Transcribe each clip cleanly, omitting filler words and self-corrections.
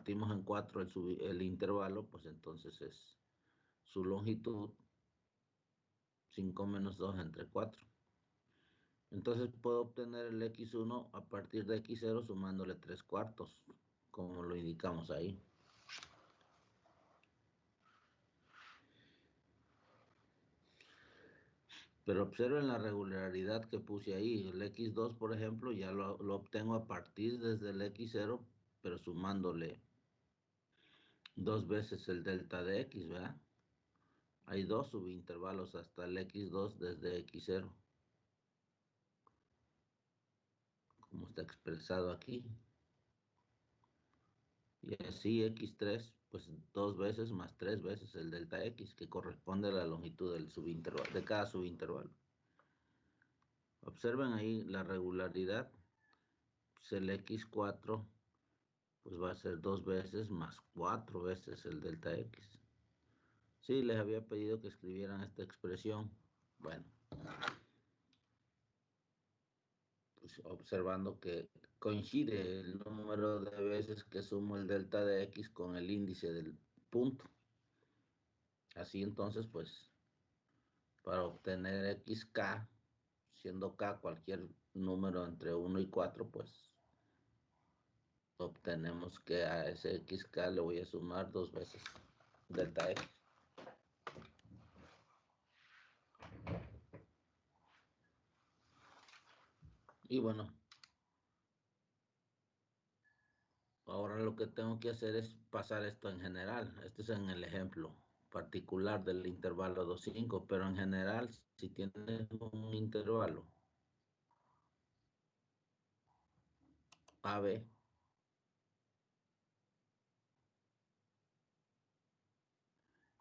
partimos en 4 el intervalo, pues entonces es su longitud 5 menos 2 entre 4. Entonces puedo obtener el x1 a partir de x0 sumándole 3/4, como lo indicamos ahí. Pero observen la regularidad que puse ahí. El x2, por ejemplo, ya lo obtengo a partir desde el x0, pero sumándole 2 veces el delta de x, ¿verdad? Hay 2 subintervalos hasta el x2 desde x0, como está expresado aquí. Y así x3, pues 2 veces más 3 veces el delta x, que corresponde a la longitud del subintervalo, de cada subintervalo. Observen ahí la regularidad. Pues el x4 pues va a ser 2 veces más 4 veces el delta x. Sí, les había pedido que escribieran esta expresión. Bueno, pues observando que coincide el número de veces que sumo el delta de x con el índice del punto. Así entonces, pues, para obtener xk, siendo k cualquier número entre 1 y 4, pues, obtenemos que a ese xk le voy a sumar 2 veces delta x. Y bueno, ahora lo que tengo que hacer es pasar esto en general. Este es en el ejemplo particular del intervalo 2,5, pero en general, si tienes un intervalo AB,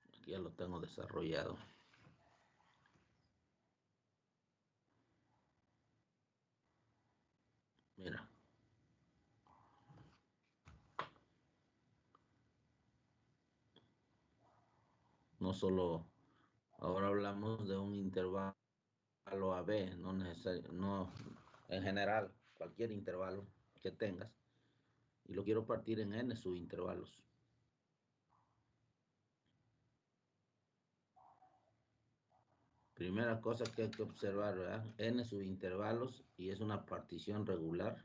aquí ya lo tengo desarrollado. Mira. No solo, ahora hablamos de un intervalo AB, no necesario, no, en general, cualquier intervalo que tengas, y lo quiero partir en n subintervalos. Primera cosa que hay que observar, ¿verdad? N subintervalos, y es una partición regular.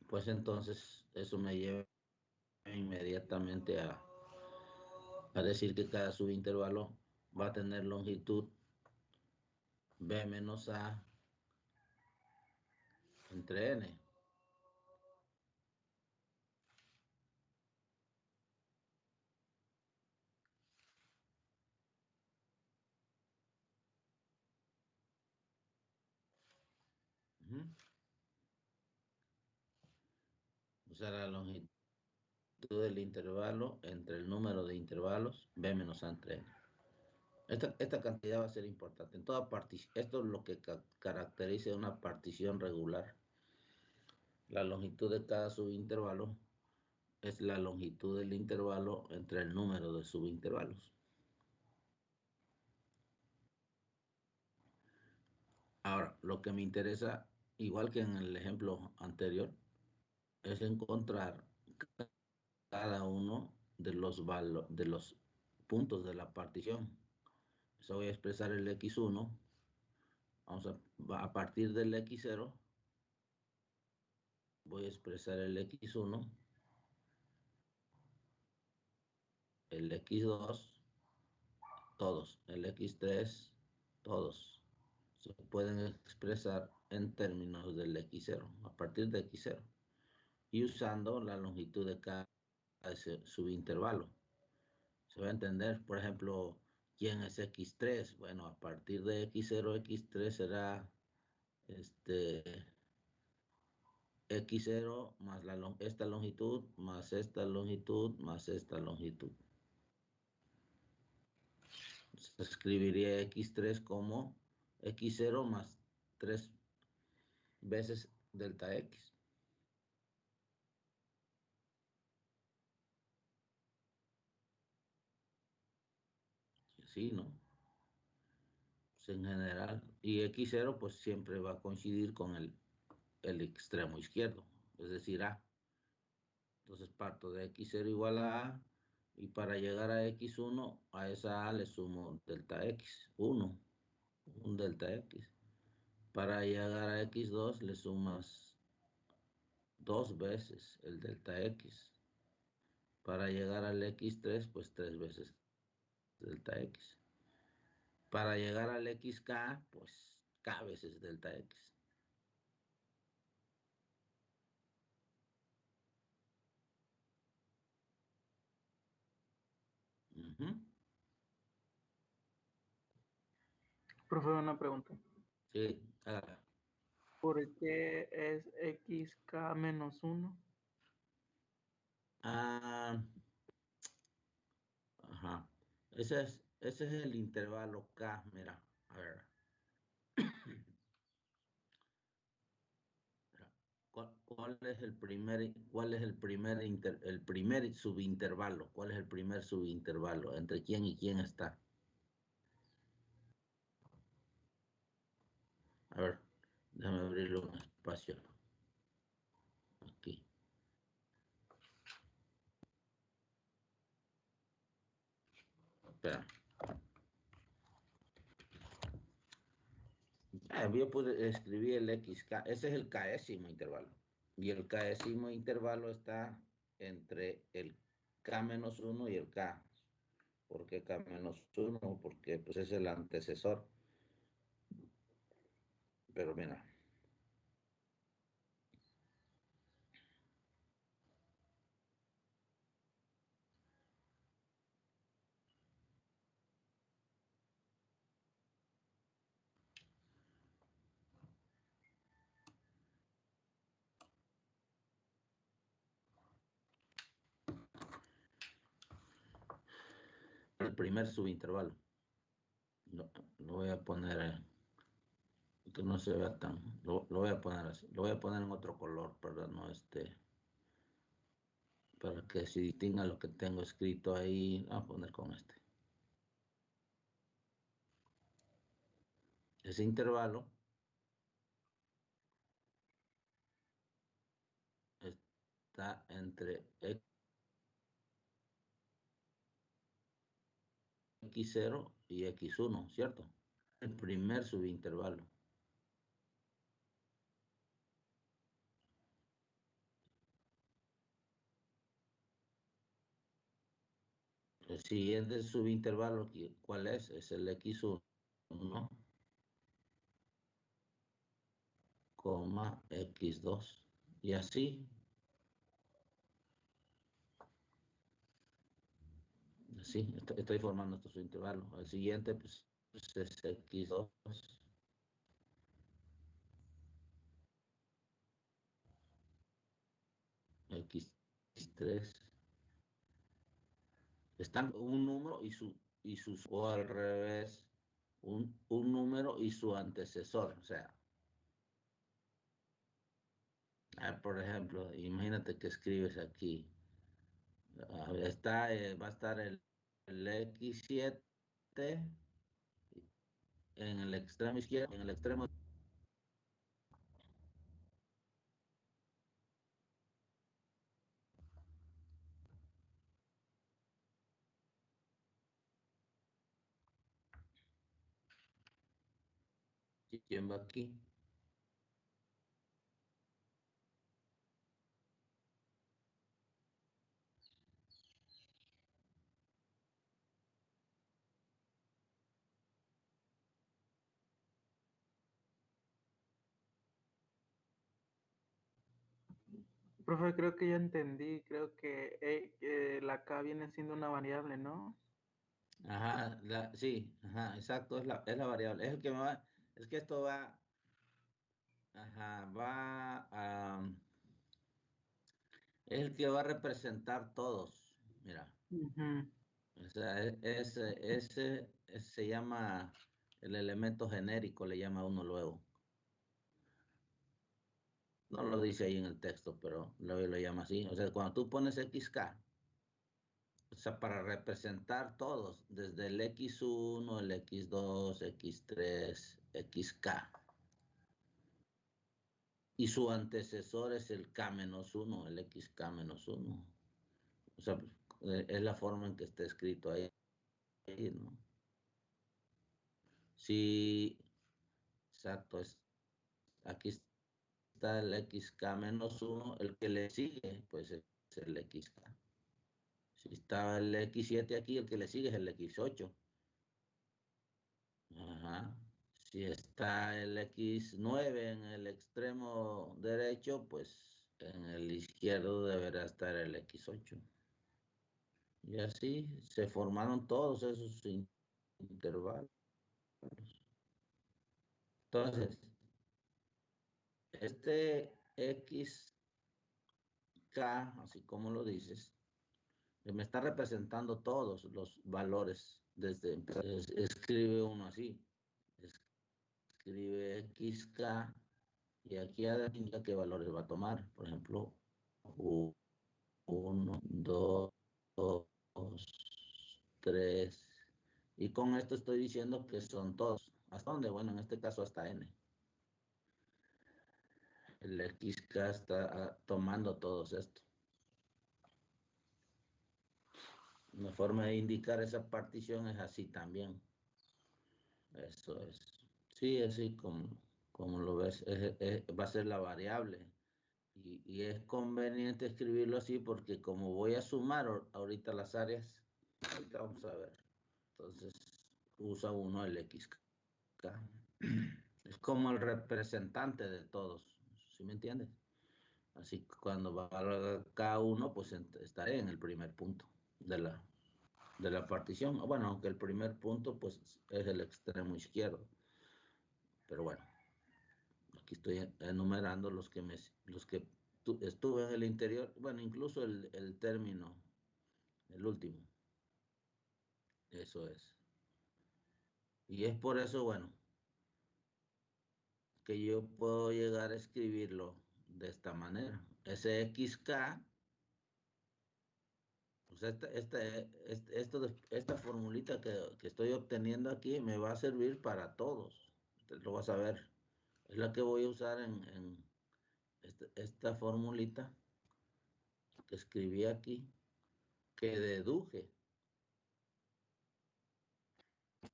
Pues entonces eso me lleva inmediatamente a decir que cada subintervalo va a tener longitud b menos a entre n. O sea, la longitud del intervalo entre el número de intervalos b menos a entre n. Esta cantidad va a ser importante. En toda partición, esto es lo que caracteriza una partición regular. La longitud de cada subintervalo es la longitud del intervalo entre el número de subintervalos. Ahora, lo que me interesa, igual que en el ejemplo anterior, es encontrar cada uno de los puntos de la partición. Eso voy a expresar el x1. Vamos a partir del x0, voy a expresar el x1, el x2, todos, el x3, todos. Se pueden expresar en términos del x0, a partir de x0, y usando la longitud de cada subintervalo. Se va a entender, por ejemplo, ¿quién es x3? Bueno, a partir de x0, x3 será x0 más esta longitud, más esta longitud, más esta longitud. Se escribiría x3 como x0 más 3 veces delta x. Y así, ¿no? Pues en general, Y x0 pues siempre va a coincidir con el extremo izquierdo, es decir, A. Entonces parto de x0 igual a y para llegar a x1, a esa A le sumo delta x, 1, un delta x. Para llegar a x2 le sumas 2 veces el delta x. Para llegar al x3, pues 3 veces delta x. Para llegar al xk, pues k veces delta x. Profe, una pregunta. Sí, hágala. ¿Por qué es xk menos 1? Ajá. Ese es el intervalo K, mira, a ver. ¿Cuál es el primer subintervalo? ¿Cuál es el primer subintervalo? ¿Entre quién y quién está? A ver, déjame abrirle un espacio aquí. Espera. Yo pude escribir el XK. Ese es el késimo intervalo. Y el késimo intervalo está entre el K menos 1 y el K. ¿Por qué K menos 1? Porque pues, es el antecesor. Pero mira. El primer subintervalo. Lo voy a poner, que no se vea tan, lo voy a poner así, lo voy a poner en otro color, perdón, no para que se distinga lo que tengo escrito ahí, voy a poner con este. Ese intervalo está entre x0 y x1, ¿cierto? El primer subintervalo. El siguiente subintervalo, ¿cuál es? Es el x1, coma x2. Y así. Sí, estoy formando estos intervalos. El siguiente pues, es x2, x3. Están un número y sus, o al revés, un número y su antecesor. O sea, por ejemplo, imagínate que escribes aquí. Va a estar el x7 en el extremo izquierdo, en el extremo ¿quién va aquí? Profe, creo que ya entendí. Creo que la K viene siendo una variable, ¿no? Ajá, sí, ajá, exacto, es la variable. Es el que me va, es que esto va, ajá, es el que va a representar todos. Mira, o sea, ese se llama el elemento genérico, le llama uno luego. No lo dice ahí en el texto, pero luego lo llama así. O sea, cuando tú pones XK, o sea, para representar todos, desde el X1, el X2, X3, xk. Y su antecesor es el k-1, el xk-1. O sea, es la forma en que está escrito ahí, ¿no? Sí, exacto. Aquí está el xk-1, el que le sigue, pues es el xk. Si está el x7 aquí, el que le sigue es el x8. Ajá. Si está el x9 en el extremo derecho, pues en el izquierdo deberá estar el x8. Y así se formaron todos esos intervalos. Entonces, este xk, así como lo dices, me está representando todos los valores desde entonces, escribe uno así. Escribe xk y aquí adivina qué valores va a tomar. Por ejemplo, 1, 2, 3. Y con esto estoy diciendo que son todos. ¿Hasta dónde? Bueno, en este caso hasta n. El xk está tomando todos estos. Una forma de indicar esa partición es así también. Eso es. Sí, así como lo ves, va a ser la variable. Y es conveniente escribirlo así porque como voy a sumar ahorita las áreas, ahorita vamos a ver. Entonces usa uno el xk. Es como el representante de todos, ¿sí me entiendes? Así que cuando valga K1, pues estaré en el primer punto de la partición. Bueno, aunque el primer punto pues es el extremo izquierdo. Pero bueno, aquí estoy enumerando los que estuve en el interior, bueno, incluso el término, el último. Eso es. Y es por eso, bueno, que yo puedo llegar a escribirlo de esta manera. Ese xk, pues esta formulita que estoy obteniendo aquí me va a servir para todos. Usted lo vas a ver. Es la que voy a usar en esta formulita que escribí aquí, que deduje.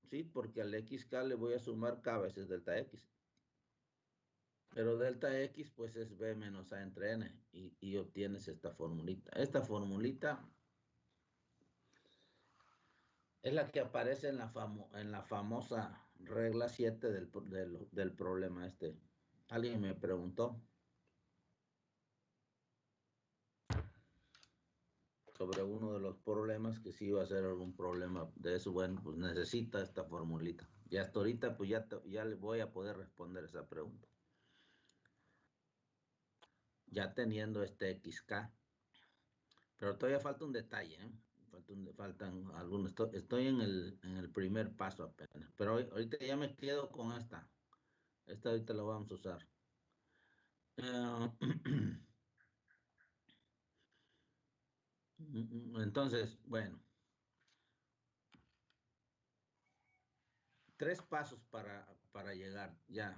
Sí, porque al xk le voy a sumar k veces delta x. Pero delta x pues es b menos a entre n y obtienes esta formulita. Esta formulita es la que aparece en la famosa regla 7 del problema este. Alguien me preguntó sobre uno de los problemas, que si iba a ser algún problema de eso. Bueno, pues necesita esta formulita. Y hasta ahorita pues ya le voy a poder responder esa pregunta. Ya teniendo este xk. Pero todavía falta un detalle, ¿eh? Faltan algunos. Estoy en el primer paso apenas. Pero ahorita ya me quedo con esta. Esta ahorita la vamos a usar. Entonces, bueno. 3 pasos para llegar. Ya,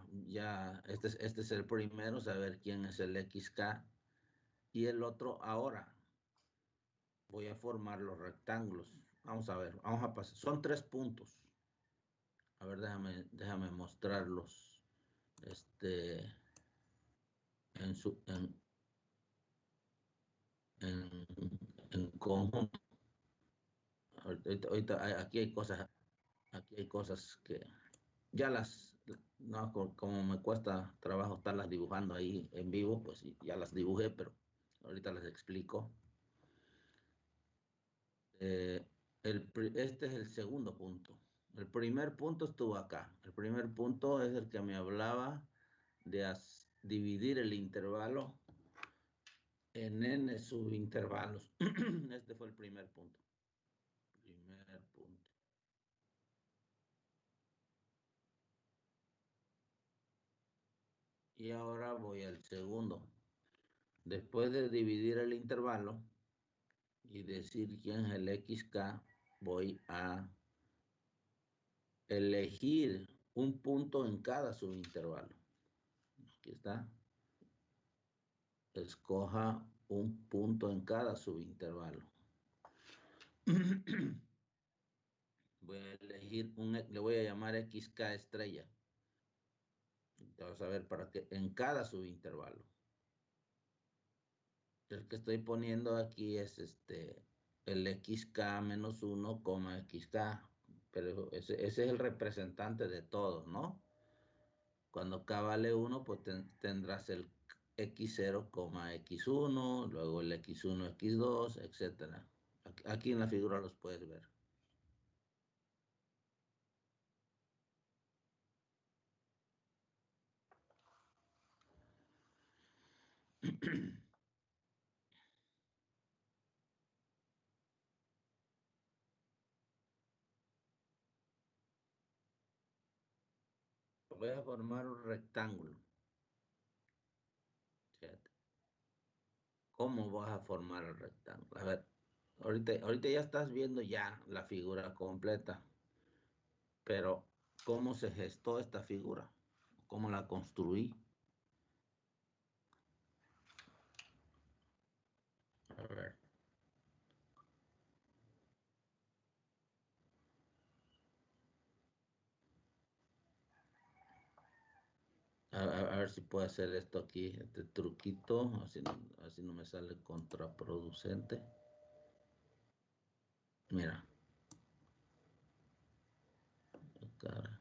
este es el primero, saber quién es el xk. Y el otro ahora. Voy a formar los rectángulos. Vamos a ver, vamos a pasar. Son 3 puntos. A ver, déjame mostrarlos. En, su, en conjunto. Ahorita aquí hay cosas que ya no, como me cuesta trabajo estarlas dibujando ahí en vivo, pues ya las dibujé, pero ahorita les explico. Este es el segundo punto. El primer punto estuvo acá. El primer punto es el que me hablaba de dividir el intervalo en n subintervalos. Este fue el primer punto. Primer punto. Y ahora voy al segundo. Después de dividir el intervalo y decir quién es el xk, voy a elegir un punto en cada subintervalo. Aquí está. Escoja un punto en cada subintervalo. Voy a elegir le voy a llamar XK estrella. Vamos a ver para qué, en cada subintervalo. El que estoy poniendo aquí es el XK menos 1, XK. Pero ese es el representante de todos, ¿no? Cuando K vale 1, pues tendrás el X0, X1, luego el X1, X2, etc. Aquí en la figura los puedes ver. Voy a formar un rectángulo. Fíjate. ¿Cómo vas a formar el rectángulo? A ver, ahorita ya estás viendo ya la figura completa, pero ¿cómo se gestó esta figura? ¿Cómo la construí? A ver. A ver si puedo hacer esto aquí, este truquito, así no me sale contraproducente. Mira. Cara.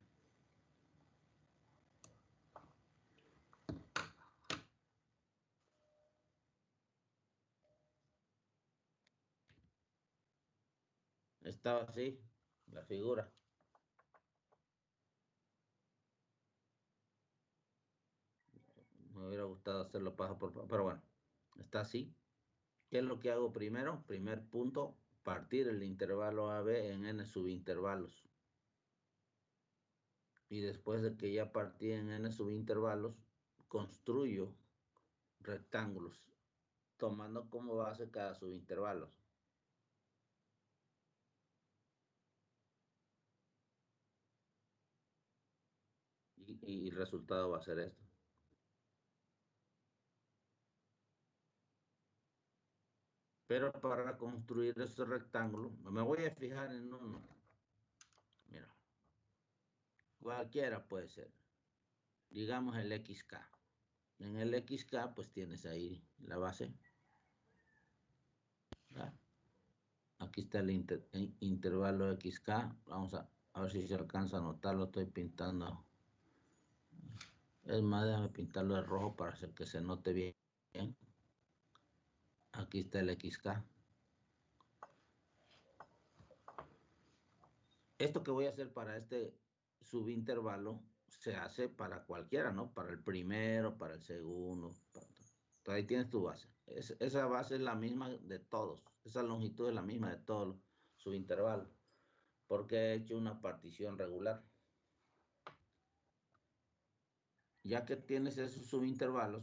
Estaba así, la figura. Me hubiera gustado hacerlo paso por paso, pero bueno, está así. ¿Qué es lo que hago primero? Primer punto, partir el intervalo AB en n subintervalos. Y después de que ya partí en n subintervalos, construyo rectángulos, tomando como base cada subintervalo. Y el resultado va a ser esto. Pero para construir ese rectángulo, me voy a fijar en uno. Mira, cualquiera puede ser. Digamos el XK. En el XK, pues tienes ahí la base. ¿Verdad? Aquí está el intervalo XK. Vamos a ver si se alcanza a notar. Lo estoy pintando. Es más, déjame pintarlo de rojo para hacer que se note bien. Aquí está el XK. Esto que voy a hacer para este subintervalo se hace para cualquiera, ¿no? Para el primero, para el segundo. Entonces ahí tienes tu base. Esa base es la misma de todos. Esa longitud es la misma de todos los subintervalos. Porque he hecho una partición regular. Ya que tienes esos subintervalos,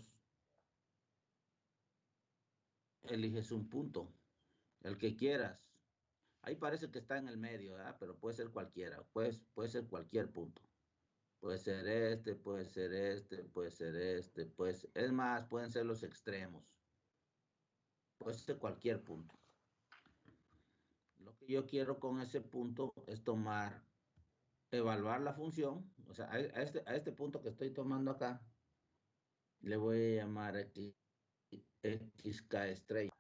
eliges un punto, el que quieras. Ahí parece que está en el medio, ¿verdad? Pero puede ser cualquiera, puede ser cualquier punto. Puede ser este, puede ser este, puede ser este, pues es más, pueden ser los extremos. Puede ser cualquier punto. Lo que yo quiero con ese punto es evaluar la función, o sea, a este punto que estoy tomando acá, le voy a llamar XK estrella.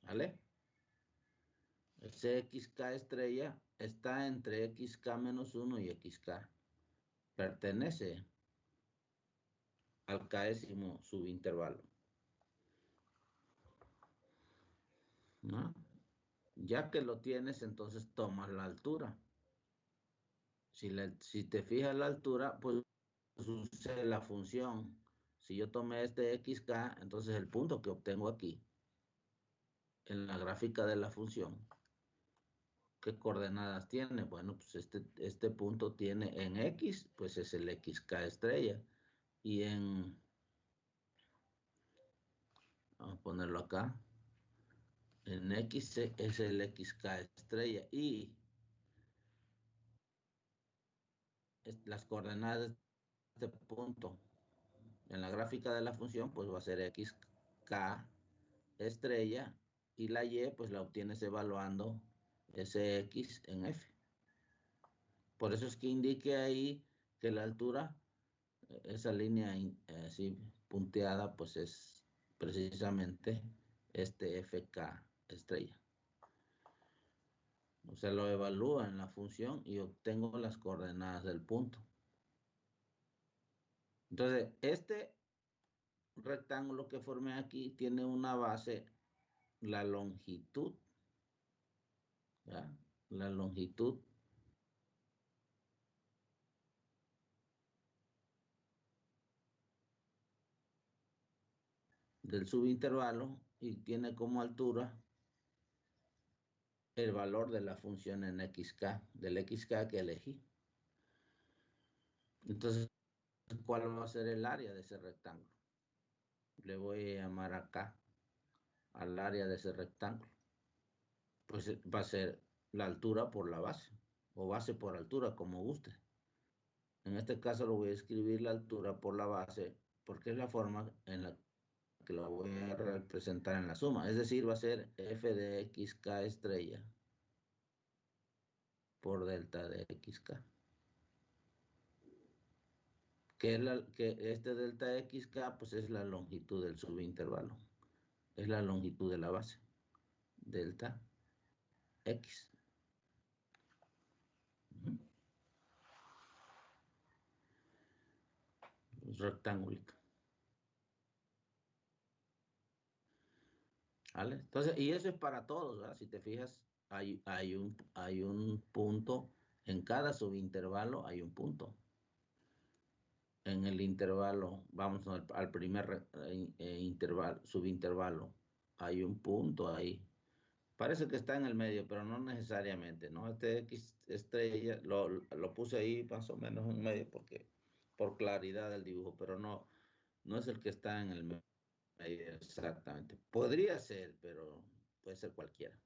¿Vale? Ese XK estrella está entre XK menos 1 y XK. Pertenece al késimo subintervalo. ¿No? Ya que lo tienes, entonces tomas la altura. Si te fijas la altura, pues sucede la función. Si yo tomé este XK, entonces el punto que obtengo aquí, en la gráfica de la función, ¿qué coordenadas tiene? Bueno, pues este punto tiene en X, pues es el XK estrella. Y vamos a ponerlo acá, En X es el XK estrella y las coordenadas de este punto en la gráfica de la función pues va a ser XK estrella y la Y pues la obtienes evaluando ese X en F. Por eso es que indique ahí que la altura, esa línea así punteada, pues es precisamente este FK estrella. O sea, lo evalúa en la función y obtengo las coordenadas del punto. Entonces, este rectángulo que formé aquí tiene una base, la longitud, ¿ya? La longitud del subintervalo y tiene como altura el valor de la función en XK, del XK que elegí. Entonces, ¿cuál va a ser el área de ese rectángulo? Le voy a llamar acá al área de ese rectángulo. Pues va a ser la altura por la base, o base por altura, como guste. En este caso lo voy a escribir la altura por la base, porque es la forma en la que lo voy a representar en la suma. Es decir, va a ser f de xk estrella por delta de xk. Que este delta xk pues es la longitud del subintervalo. Es la longitud de la base. Delta x. Rectángulo. ¿Vale? Entonces, y eso es para todos, ¿verdad? Si te fijas, hay un punto, en cada subintervalo hay un punto. En el intervalo, vamos al primer intervalo, subintervalo, hay un punto ahí. Parece que está en el medio, pero no necesariamente, ¿no? Este X estrella lo puse ahí más o menos en medio porque por claridad del dibujo, pero no es el que está en el medio exactamente. Podría ser, pero puede ser cualquiera.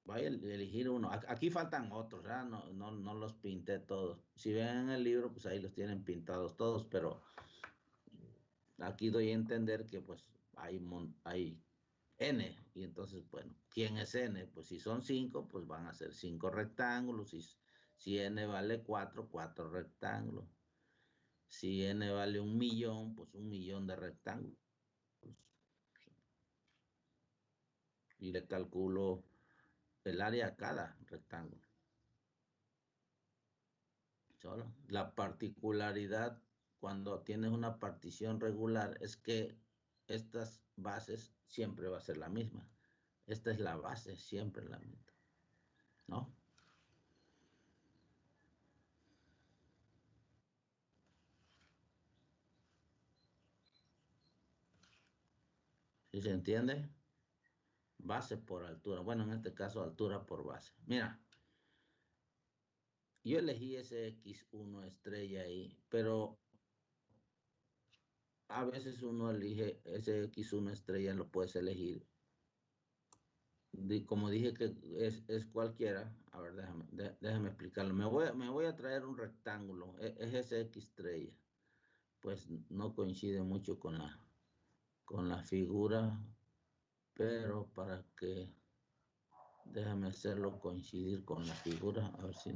Voy a elegir uno. Aquí faltan otros, ¿verdad? No los pinté todos. Si ven en el libro, pues ahí los tienen pintados todos, pero aquí doy a entender que pues hay N, y entonces, bueno, ¿quién es N? Pues si son 5, pues van a ser 5 rectángulos, si N vale 4, 4 rectángulos. Si N vale 1.000.000, pues 1.000.000 de rectángulos. Y le calculo el área a cada rectángulo. Solo. La particularidad cuando tienes una partición regular es que estas bases siempre va a ser la misma. Esta es la base, siempre la misma, ¿no? ¿Sí se entiende? Base por altura. Bueno, en este caso, altura por base. Mira, yo elegí ese X1 estrella ahí, pero a veces uno elige ese X1 estrella, lo puedes elegir. Como dije que es cualquiera, a ver, déjame explicarlo. Me voy a traer un rectángulo, es ese X estrella. Pues no coincide mucho con la figura, pero para que, déjame hacerlo coincidir con la figura, a ver si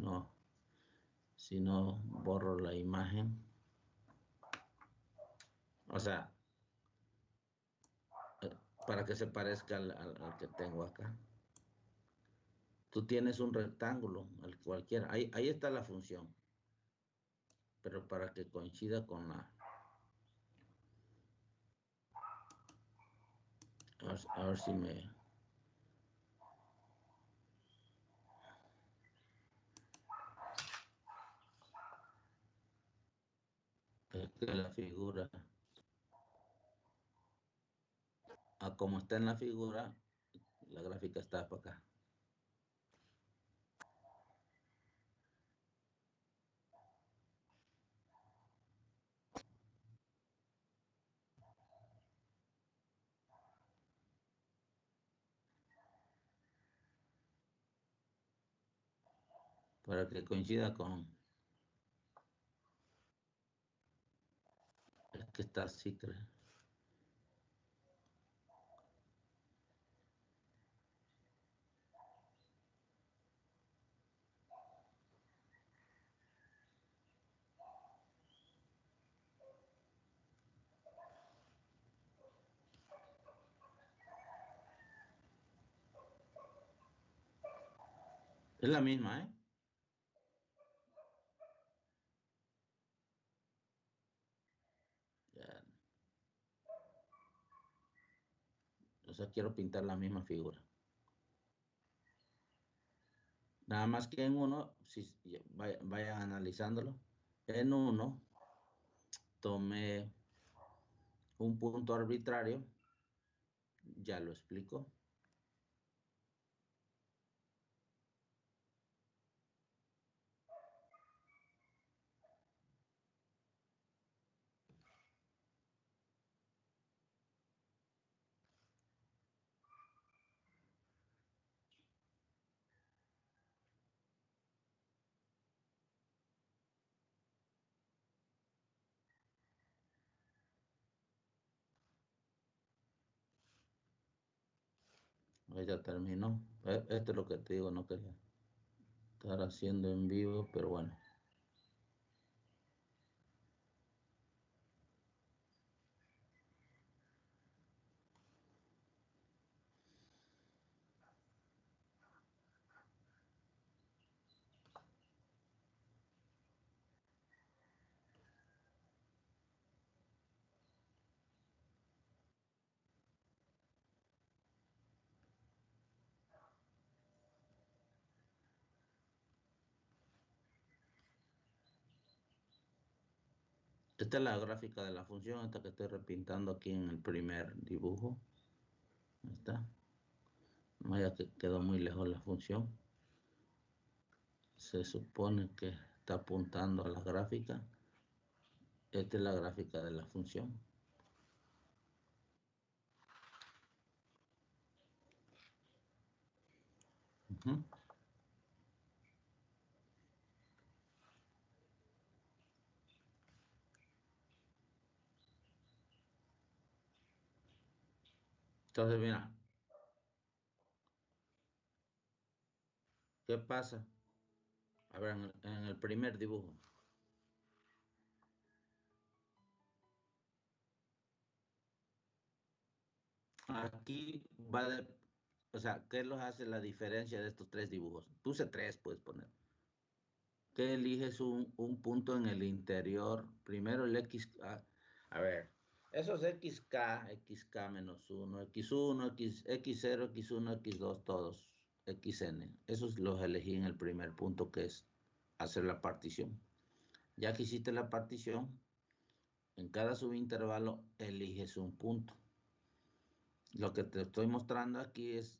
no borro la imagen. O sea, para que se parezca al que tengo acá. Tú tienes un rectángulo, cualquiera. Ahí está la función. Pero para que coincida con la... A ver si me... Es que la figura... A como está en la figura, la gráfica está para acá. para que coincida con... Es que está así, creo. Es la misma, ¿eh? Ya. O sea, quiero pintar la misma figura. Nada más que en uno, si vayan analizándolo, en uno tomé un punto arbitrario, ya lo explico. Ahí ya terminó. Esto es lo que te digo, no quería estar haciendo en vivo, pero bueno. Esta es la gráfica de la función, esta que estoy repintando aquí en el primer dibujo. Ahí está. No, ya que quedó muy lejos la función. Se supone que está apuntando a la gráfica. Esta es la gráfica de la función. Uh-huh. Entonces, mira, ¿qué pasa? A ver, en el primer dibujo. Aquí va de, o sea, ¿qué los hace la diferencia de estos tres dibujos? Puse tres, puedes poner. Que eliges un punto en el interior. Primero el X. A ver, esos XK menos 1, X1, X0, X1, X2, todos, XN. Esos los elegí en el primer punto, que es hacer la partición. Ya que hiciste la partición, en cada subintervalo eliges un punto. Lo que te estoy mostrando aquí es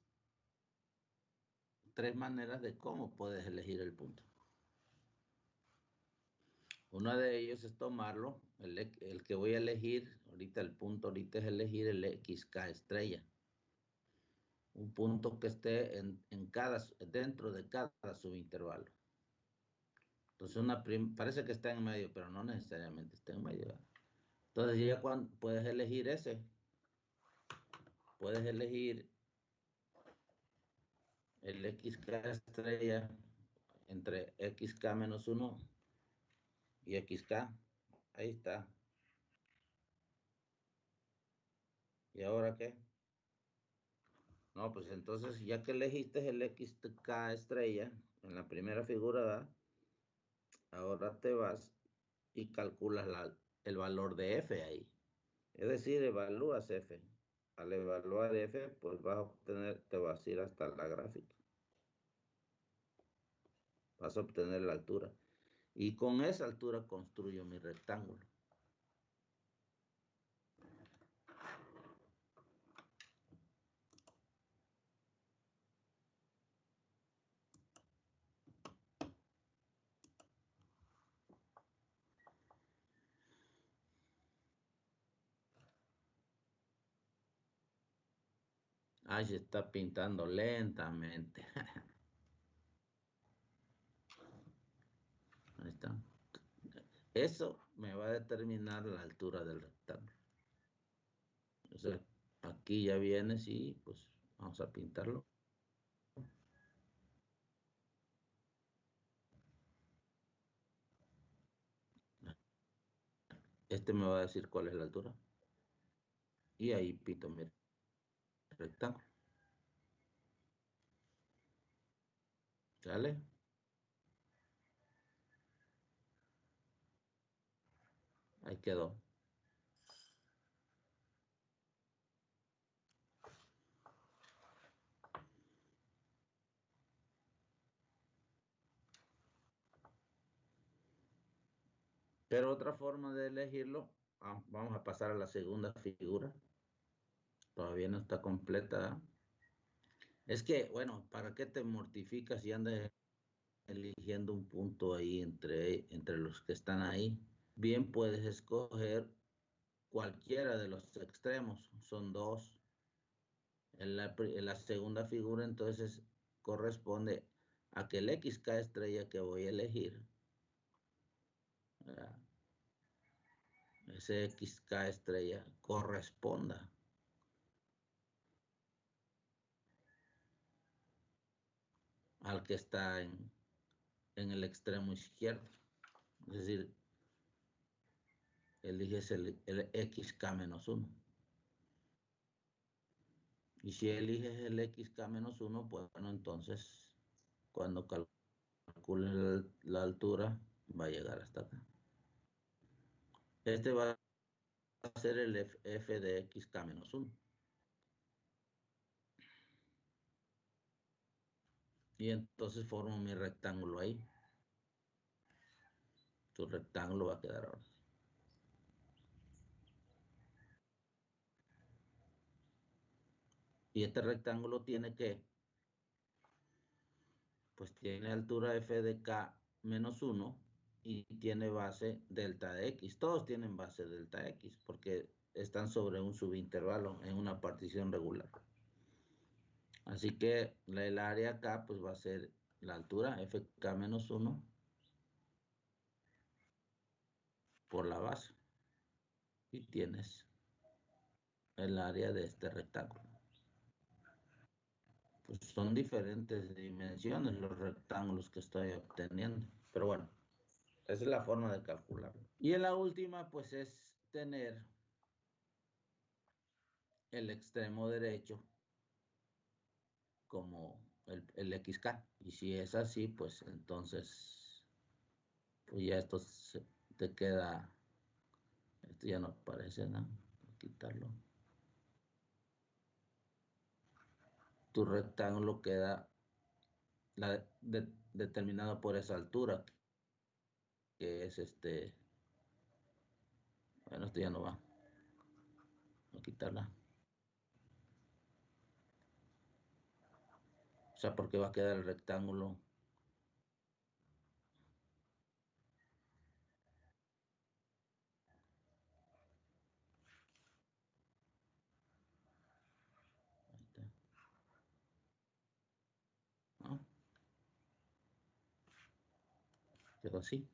tres maneras de cómo puedes elegir el punto. Uno de ellos es tomarlo, el que voy a elegir, ahorita el punto ahorita es elegir el XK estrella. Un punto que esté dentro de cada subintervalo. Entonces parece que está en medio, pero no necesariamente está en medio. Entonces ya cuando puedes elegir ese, puedes elegir el XK estrella entre XK menos 1 y XK. Ahí está. ¿Y ahora qué? No, pues entonces ya que elegiste el XK estrella en la primera figura, ¿verdad? Ahora te vas y calculas el valor de F ahí. Es decir, evalúas F. Al evaluar F, pues vas a obtener, te vas a ir hasta la gráfica. Vas a obtener la altura. Y con esa altura construyo mi rectángulo. Ahí se está pintando lentamente. está. Eso me va a determinar la altura del rectángulo. O sea, aquí ya viene, sí, pues vamos a pintarlo. Este me va a decir cuál es la altura. Y ahí pinto mi rectángulo. ¿Sale? Ahí quedó. Pero otra forma de elegirlo, vamos a pasar a la segunda figura. Todavía no está completa. Es que, bueno, ¿para qué te mortificas y andas eligiendo un punto ahí entre los que están ahí? Bien puedes escoger cualquiera de los extremos, son dos. En la segunda figura entonces corresponde a que el XK estrella que voy a elegir, ¿verdad? Ese XK estrella corresponda al que está en el extremo izquierdo. Es decir, eliges el XK-1. Y si eliges el XK-1, pues bueno, entonces cuando calcules la altura va a llegar hasta acá. Este va a ser el f de XK-1. Y entonces formo mi rectángulo ahí. Tu rectángulo va a quedar ahora. Y este rectángulo tiene que, pues tiene altura f de k-1 y tiene base delta de x. Todos tienen base delta x porque están sobre un subintervalo en una partición regular. Así que el área acá pues va a ser la altura fk-1 por la base. Y tienes el área de este rectángulo. Pues son diferentes dimensiones los rectángulos que estoy obteniendo. Pero bueno, esa es la forma de calcularlo. Y en la última, pues es tener el extremo derecho como el XK. Y si es así, pues entonces, pues ya esto te queda, esto ya no aparece, ¿no? Voy a quitarlo. Tu rectángulo queda determinado por esa altura, que es bueno, esto ya no va. Voy a quitarla. O sea, porque va a quedar el rectángulo. Ahí está. ¿No? Quedó así.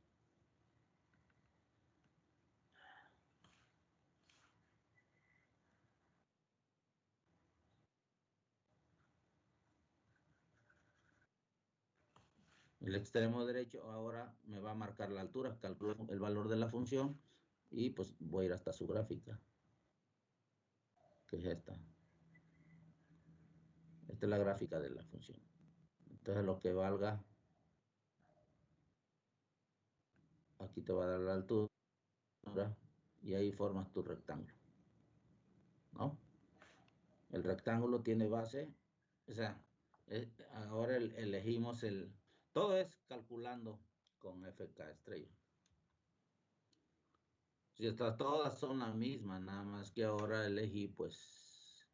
El extremo derecho ahora me va a marcar la altura, calculo el valor de la función y pues voy a ir hasta su gráfica, que es esta. Esta es la gráfica de la función. Entonces lo que valga, aquí te va a dar la altura y ahí formas tu rectángulo, ¿no? El rectángulo tiene base, o sea, ahora elegimos todo es calculando con FK estrella. Si estas todas son la misma, nada más que ahora elegí, pues,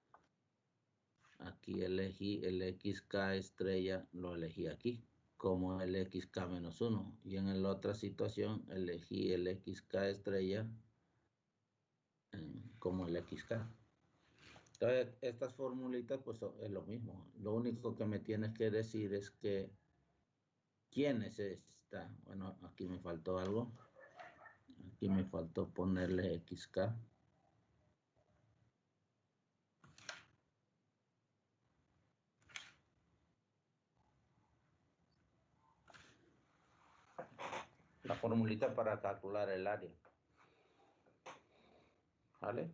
aquí elegí el XK estrella, lo elegí aquí, como el XK-1. Y en la otra situación elegí el XK estrella como el XK. Entonces, estas formulitas, pues, es lo mismo. Lo único que me tienes que decir es que quién es está. Bueno, aquí me faltó algo. Aquí me faltó ponerle XK. La formulita para calcular el área. ¿Vale?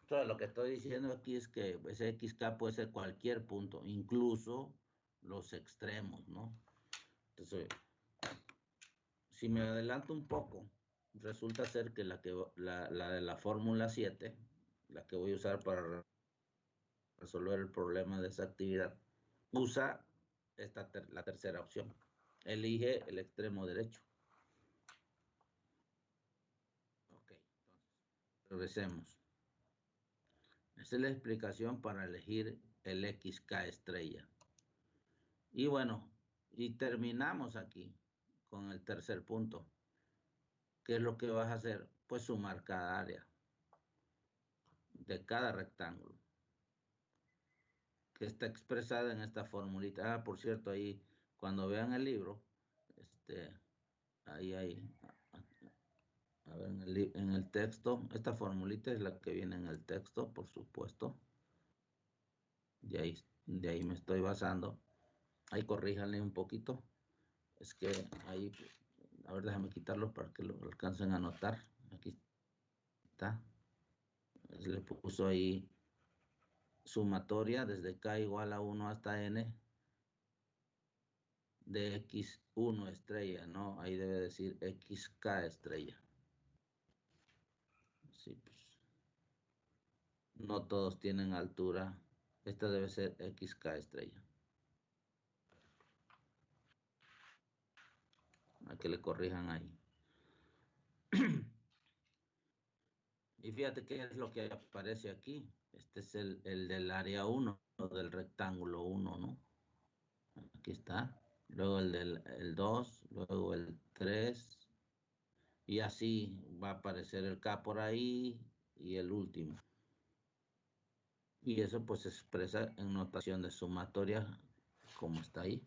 Entonces, lo que estoy diciendo aquí es que ese XK puede ser cualquier punto, incluso los extremos, ¿no? Entonces, si me adelanto un poco, resulta ser que la de la fórmula 7, la que voy a usar para resolver el problema de esa actividad, usa la tercera opción. Elige el extremo derecho. Ok, entonces, regresemos. Esa es la explicación para elegir el XK estrella. Y bueno, y terminamos aquí con el tercer punto. ¿Qué es lo que vas a hacer? Pues sumar cada área de cada rectángulo, que está expresada en esta formulita. Ah, por cierto, ahí cuando vean el libro, ahí hay, a ver, en el texto, esta formulita es la que viene en el texto, por supuesto. De ahí me estoy basando. Ahí corríjanle un poquito. Es que ahí, a ver, déjame quitarlo para que lo alcancen a notar. Aquí está. Le puso ahí sumatoria desde k igual a 1 hasta n de x1 estrella, ¿no? Ahí debe decir xk estrella. Sí, pues. No todos tienen altura. Esta debe ser xk estrella. A que le corrijan ahí. Y fíjate qué es lo que aparece aquí. Este es el del área 1, del rectángulo 1, ¿no? Aquí está. Luego el 2, luego el 3. Y así va a aparecer el K por ahí y el último. Y eso pues se expresa en notación de sumatoria, como está ahí.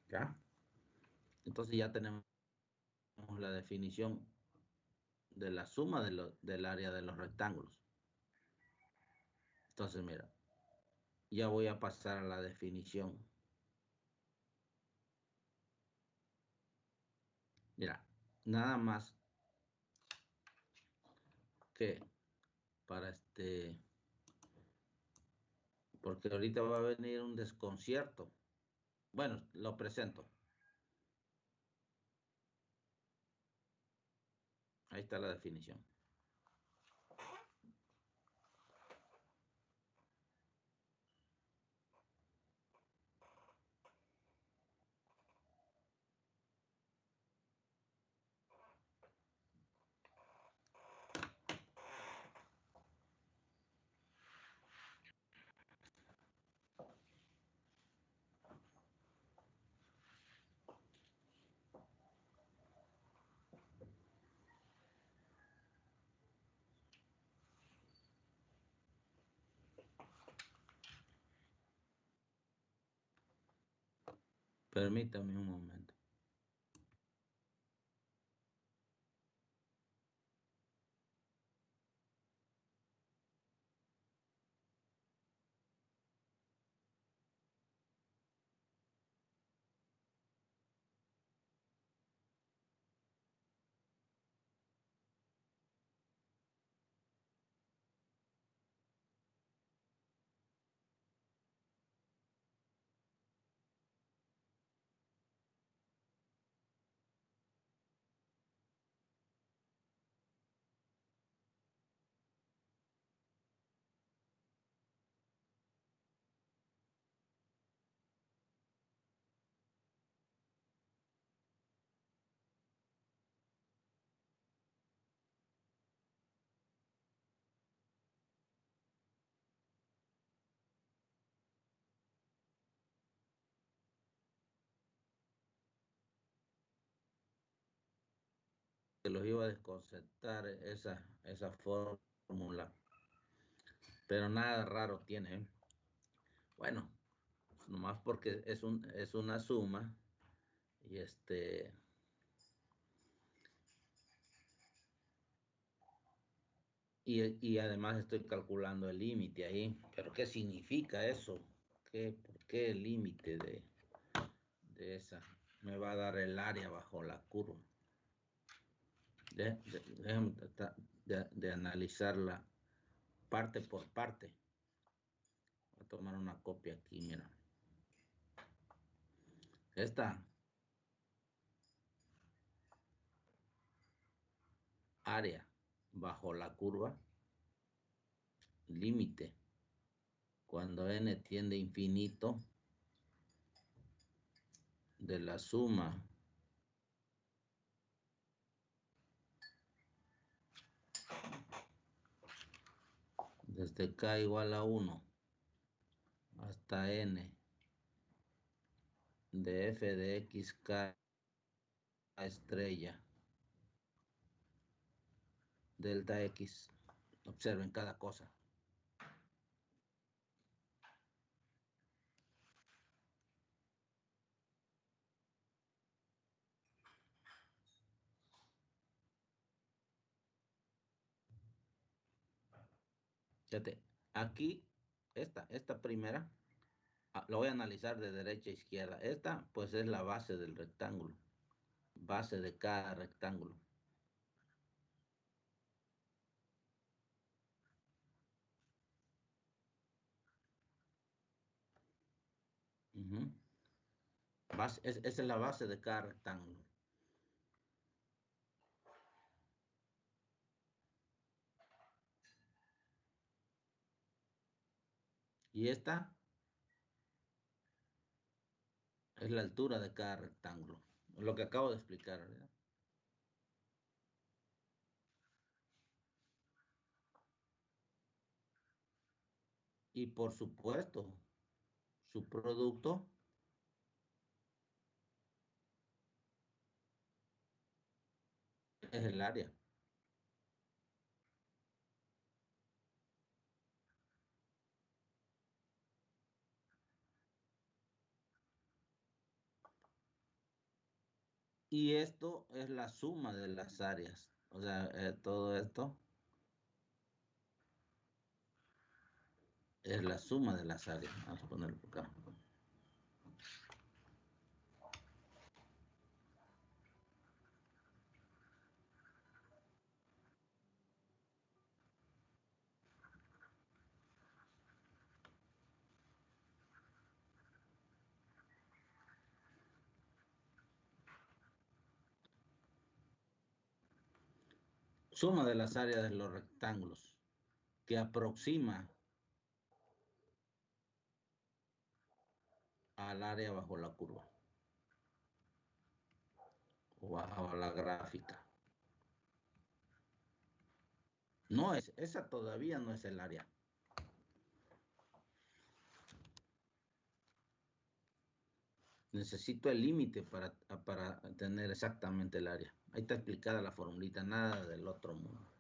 ¿Ya? Entonces ya tenemos la definición de la suma del área de los rectángulos. Entonces, mira, ya voy a pasar a la definición. Mira, nada más que para porque ahorita va a venir un desconcierto. Bueno, lo presento. Ahí está la definición. Permítame un momento. Que los iba a desconcertar esa fórmula, pero nada raro tiene. Bueno, nomás porque es una suma y y además estoy calculando el límite ahí. ¿Pero qué significa eso? ¿Por qué el límite de esa? Me va a dar el área bajo la curva. Déjame tratar de analizarla parte por parte. Voy a tomar una copia aquí, mira. Esta área bajo la curva, límite, cuando n tiende a infinito, de la suma desde k igual a 1 hasta n de f de x k estrella delta x. Observen cada cosa. Fíjate, aquí, esta primera, lo voy a analizar de derecha a izquierda. Esta, pues, es la base del rectángulo. Base de cada rectángulo. Esa es la base de cada rectángulo. Y esta es la altura de cada rectángulo. Lo que acabo de explicar, ¿verdad? Y por supuesto, su producto es el área. Y esto es la suma de las áreas. O sea, todo esto es la suma de las áreas. Vamos a ponerlo por acá. Suma de las áreas de los rectángulos que aproxima al área bajo la curva o bajo la gráfica. No es, esa todavía no es el área. Necesito el límite para tener exactamente el área. Ahí está explicada la formulita, nada del otro mundo.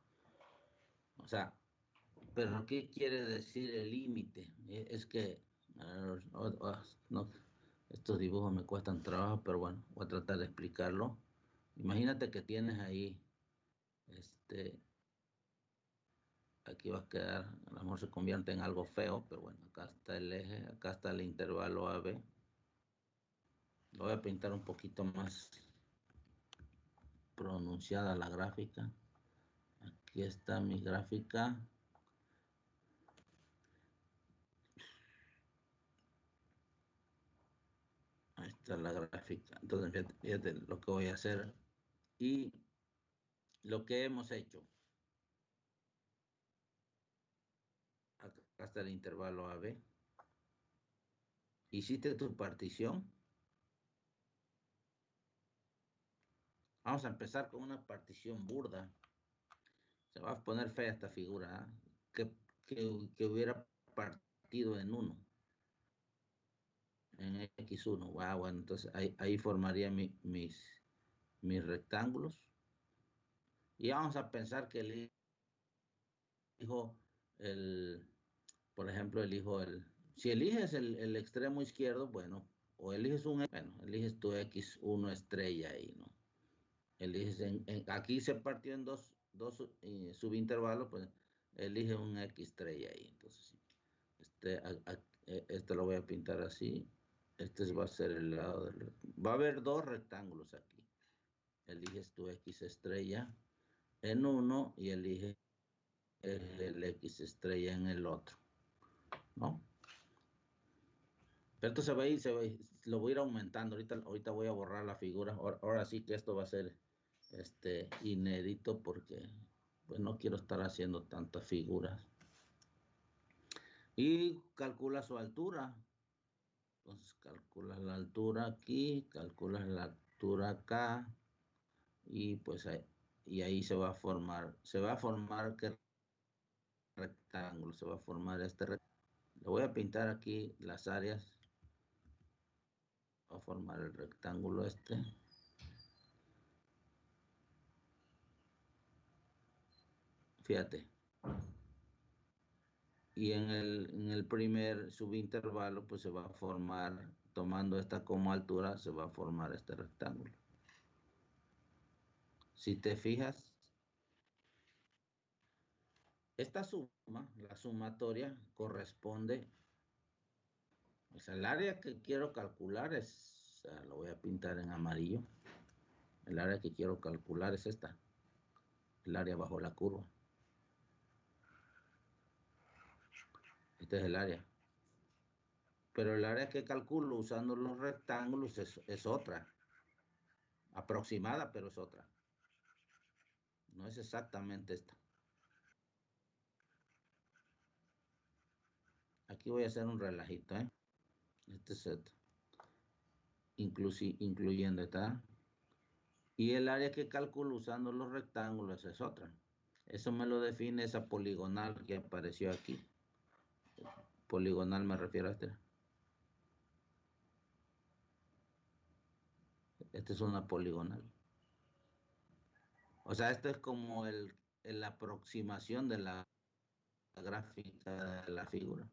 O sea, ¿pero qué quiere decir el límite? Es que no, estos dibujos me cuestan trabajo, pero bueno, voy a tratar de explicarlo. Imagínate que tienes ahí, aquí va a quedar, a lo mejor se convierte en algo feo, pero bueno, acá está el eje, acá está el intervalo AB. Lo voy a pintar un poquito más pronunciada la gráfica. Aquí está mi gráfica. Ahí está la gráfica. Entonces, fíjate lo que voy a hacer y lo que hemos hecho. Acá está el intervalo AB. Hiciste tu partición. Vamos a empezar con una partición burda. Se va a poner fea esta figura, ¿eh? Que hubiera partido en 1. En X1. Bueno, entonces ahí formaría mis rectángulos. Y vamos a pensar que elijo por ejemplo, elijo Si eliges el extremo izquierdo, bueno, o eliges eliges tu X1 estrella ahí, ¿no? Eliges aquí se partió en dos subintervalos, pues elige un X estrella ahí. Entonces, este lo voy a pintar así. Este va a ser el lado del... Va a haber dos rectángulos aquí. Eliges tu X estrella en uno y eliges el X estrella en el otro, ¿no? Pero esto lo voy a ir aumentando. Ahorita voy a borrar la figura. Ahora sí que esto va a ser inédito porque pues no quiero estar haciendo tantas figuras. Y calcula su altura. Entonces calculas la altura aquí, calculas la altura acá y pues ahí se va a formar ¿qué rectángulo? Se va a formar este rectángulo. Le voy a pintar aquí las áreas. Va a formar el rectángulo este. Fíjate. Y en el primer subintervalo, pues se va a formar, tomando esta como altura, se va a formar este rectángulo. Si te fijas, esta suma, la sumatoria, corresponde, o sea, el área que quiero calcular es, o sea, lo voy a pintar en amarillo. El área que quiero calcular es esta, el área bajo la curva. Este es el área. Pero el área que calculo usando los rectángulos es otra. Aproximada, pero es otra. No es exactamente esta. Aquí voy a hacer un relajito, ¿eh? Este set. Incluyendo esta. Y el área que calculo usando los rectángulos es otra. Eso me lo define esa poligonal que apareció aquí. Poligonal me refiero a este. Esta es una poligonal. O sea, esto es como la aproximación de la gráfica de la figura.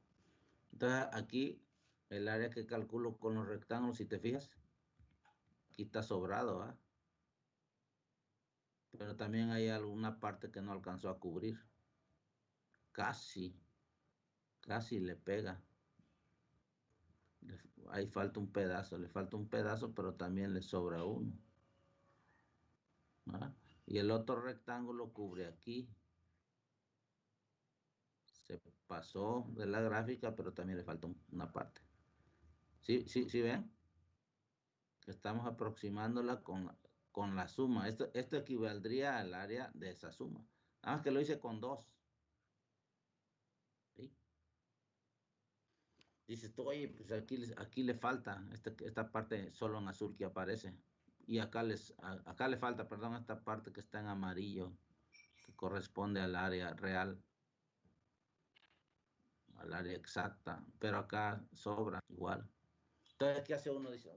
Entonces aquí el área que calculo con los rectángulos, si te fijas, aquí está sobrado, ¿ah? Pero también hay alguna parte que no alcanzó a cubrir. Casi le pega. Ahí falta un pedazo, le falta un pedazo, pero también le sobra uno. ¿Ah? Y el otro rectángulo cubre aquí. Se pasó de la gráfica, pero también le falta una parte. ¿Sí ven? Estamos aproximándola con la suma. Esto equivaldría al área de esa suma. Nada más que lo hice con dos. ¿Sí? Dices tú, oye, pues aquí le falta esta parte solo en azul que aparece. Y acá le falta, perdón, esta parte que está en amarillo, que corresponde al área real, al área exacta. Pero acá sobra igual. Entonces, ¿qué hace uno? Dice,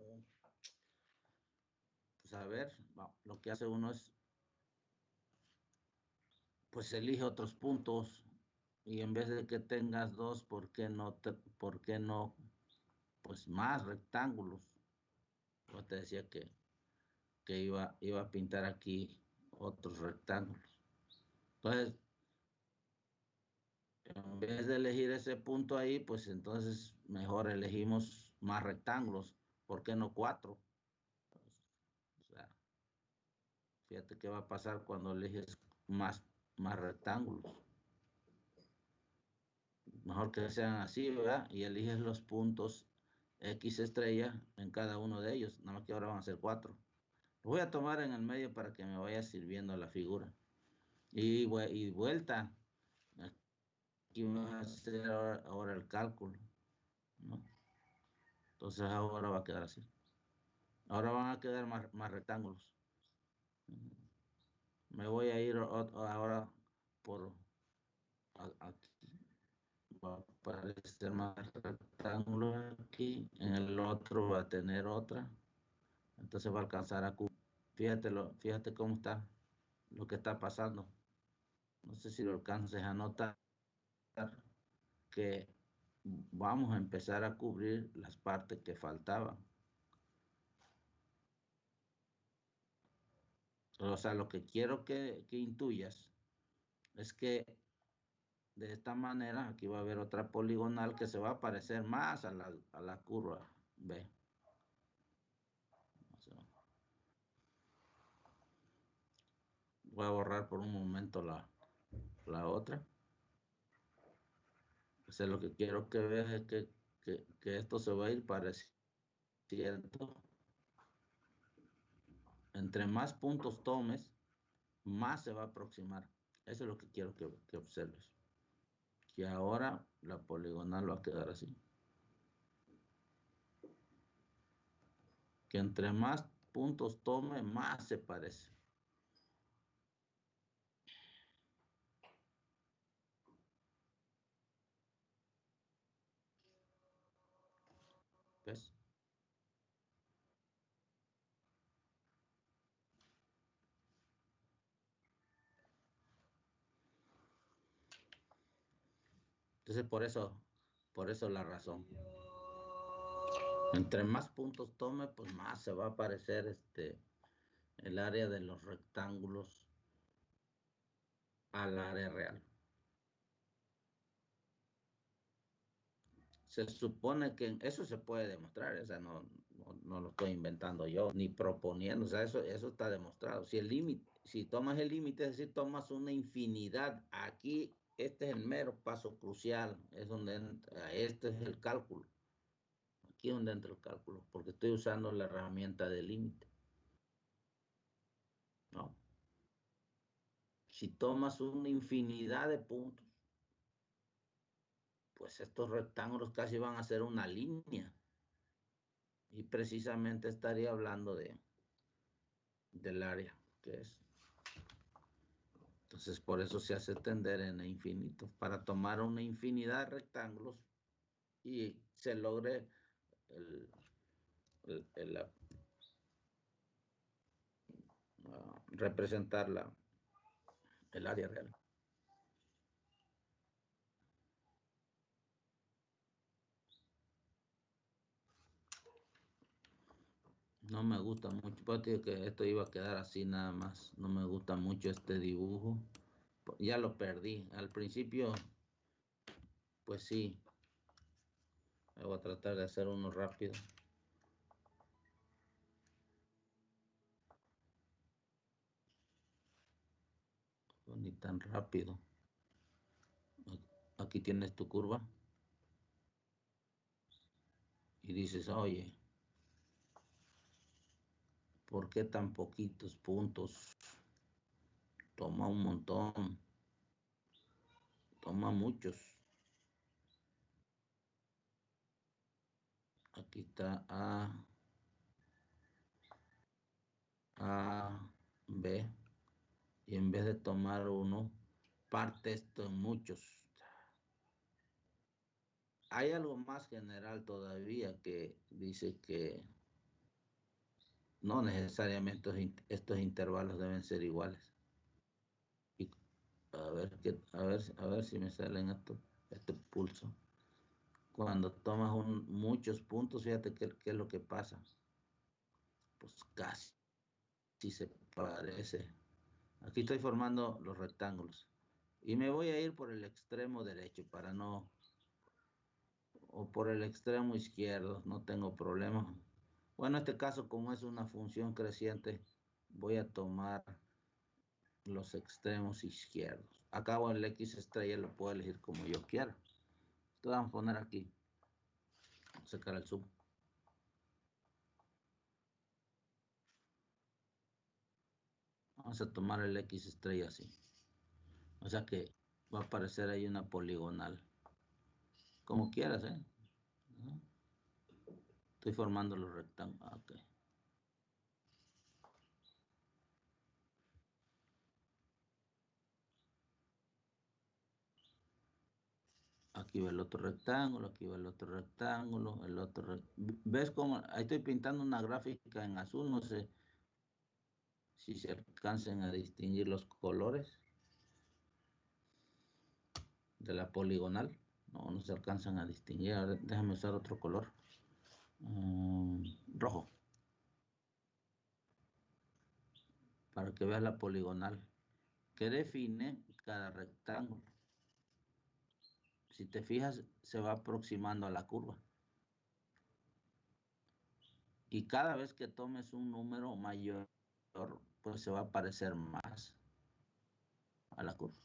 pues a ver, lo que hace uno es, pues elige otros puntos. Y en vez de que tengas dos, ¿por qué no, pues más rectángulos? Yo te decía que iba a pintar aquí otros rectángulos. Entonces, en vez de elegir ese punto ahí, pues entonces mejor elegimos más rectángulos. ¿Por qué no cuatro? O sea, fíjate qué va a pasar cuando eliges más rectángulos. Mejor que sean así, ¿verdad? Y eliges los puntos X estrella en cada uno de ellos. Nada más que ahora van a ser cuatro. Lo voy a tomar en el medio para que me vaya sirviendo la figura. Y vuelta. Aquí vamos a hacer ahora el cálculo, ¿no? Entonces ahora va a quedar así. Ahora van a quedar más rectángulos. Me voy a ir ahora por aquí. Va a aparecer más rectángulos aquí. En el otro va a tener otra. Entonces va a alcanzar a cubrir. Fíjate cómo está lo que está pasando. No sé si lo alcances a notar que vamos a empezar a cubrir las partes que faltaban. O sea, lo que quiero que intuyas es que de esta manera aquí va a haber otra poligonal que se va a parecer más a la curva B. O sea, voy a borrar por un momento la otra. O sea, lo que quiero que veas es que esto se va a ir pareciendo. Entre más puntos tomes, más se va a aproximar. Eso es lo que quiero que observes. Que ahora la poligonal va a quedar así. Que entre más puntos tome, más se parece. ¿Ves? Entonces, por eso la razón. Entre más puntos tome, pues más se va a parecer el área de los rectángulos al área real. Se supone que eso se puede demostrar, o sea, no lo estoy inventando yo, ni proponiendo, o sea, eso está demostrado. Si tomas el límite, es decir, tomas una infinidad, aquí este es el mero paso crucial, es donde entra, este es el cálculo, aquí es donde entra el cálculo, porque estoy usando la herramienta de límite, ¿no? Si tomas una infinidad de puntos, pues estos rectángulos casi van a ser una línea, y precisamente estaría hablando del área que es. Entonces, por eso se hace tender n infinito, para tomar una infinidad de rectángulos y se logre representar el área real. No me gusta mucho, pues digo que esto iba a quedar así nada más. No me gusta mucho este dibujo. Ya lo perdí. Al principio, pues sí. Voy a tratar de hacer uno rápido. Ni tan rápido. Aquí tienes tu curva. Y dices, oye, ¿por qué tan poquitos puntos? Toma un montón. Toma muchos. Aquí está A, B. Y en vez de tomar uno, parte esto en muchos. Hay algo más general todavía que dice que no necesariamente estos intervalos deben ser iguales. Y a ver si me salen este pulso. Cuando tomas muchos puntos, fíjate qué es lo que pasa. Pues casi se parece. Aquí estoy formando los rectángulos. Y me voy a ir por el extremo derecho para no... O por el extremo izquierdo, no tengo problema. Bueno, en este caso, como es una función creciente, voy a tomar los extremos izquierdos. Acabo el X estrella, lo puedo elegir como yo quiera. Esto vamos a poner aquí. Vamos a sacar el zoom. Vamos a tomar el X estrella así. O sea que va a aparecer ahí una poligonal. Como quieras, ¿eh? ¿No? Estoy formando los rectángulos. Ok. Aquí va el otro rectángulo, aquí va el otro rectángulo, ¿Ves cómo? Ahí estoy pintando una gráfica en azul, no sé si se alcancen a distinguir los colores de la poligonal. No se alcanzan a distinguir. A ver, déjame usar otro color. Rojo. Para que veas la poligonal. Que define cada rectángulo. Si te fijas, se va aproximando a la curva. Y cada vez que tomes un número mayor, pues se va a parecer más a la curva.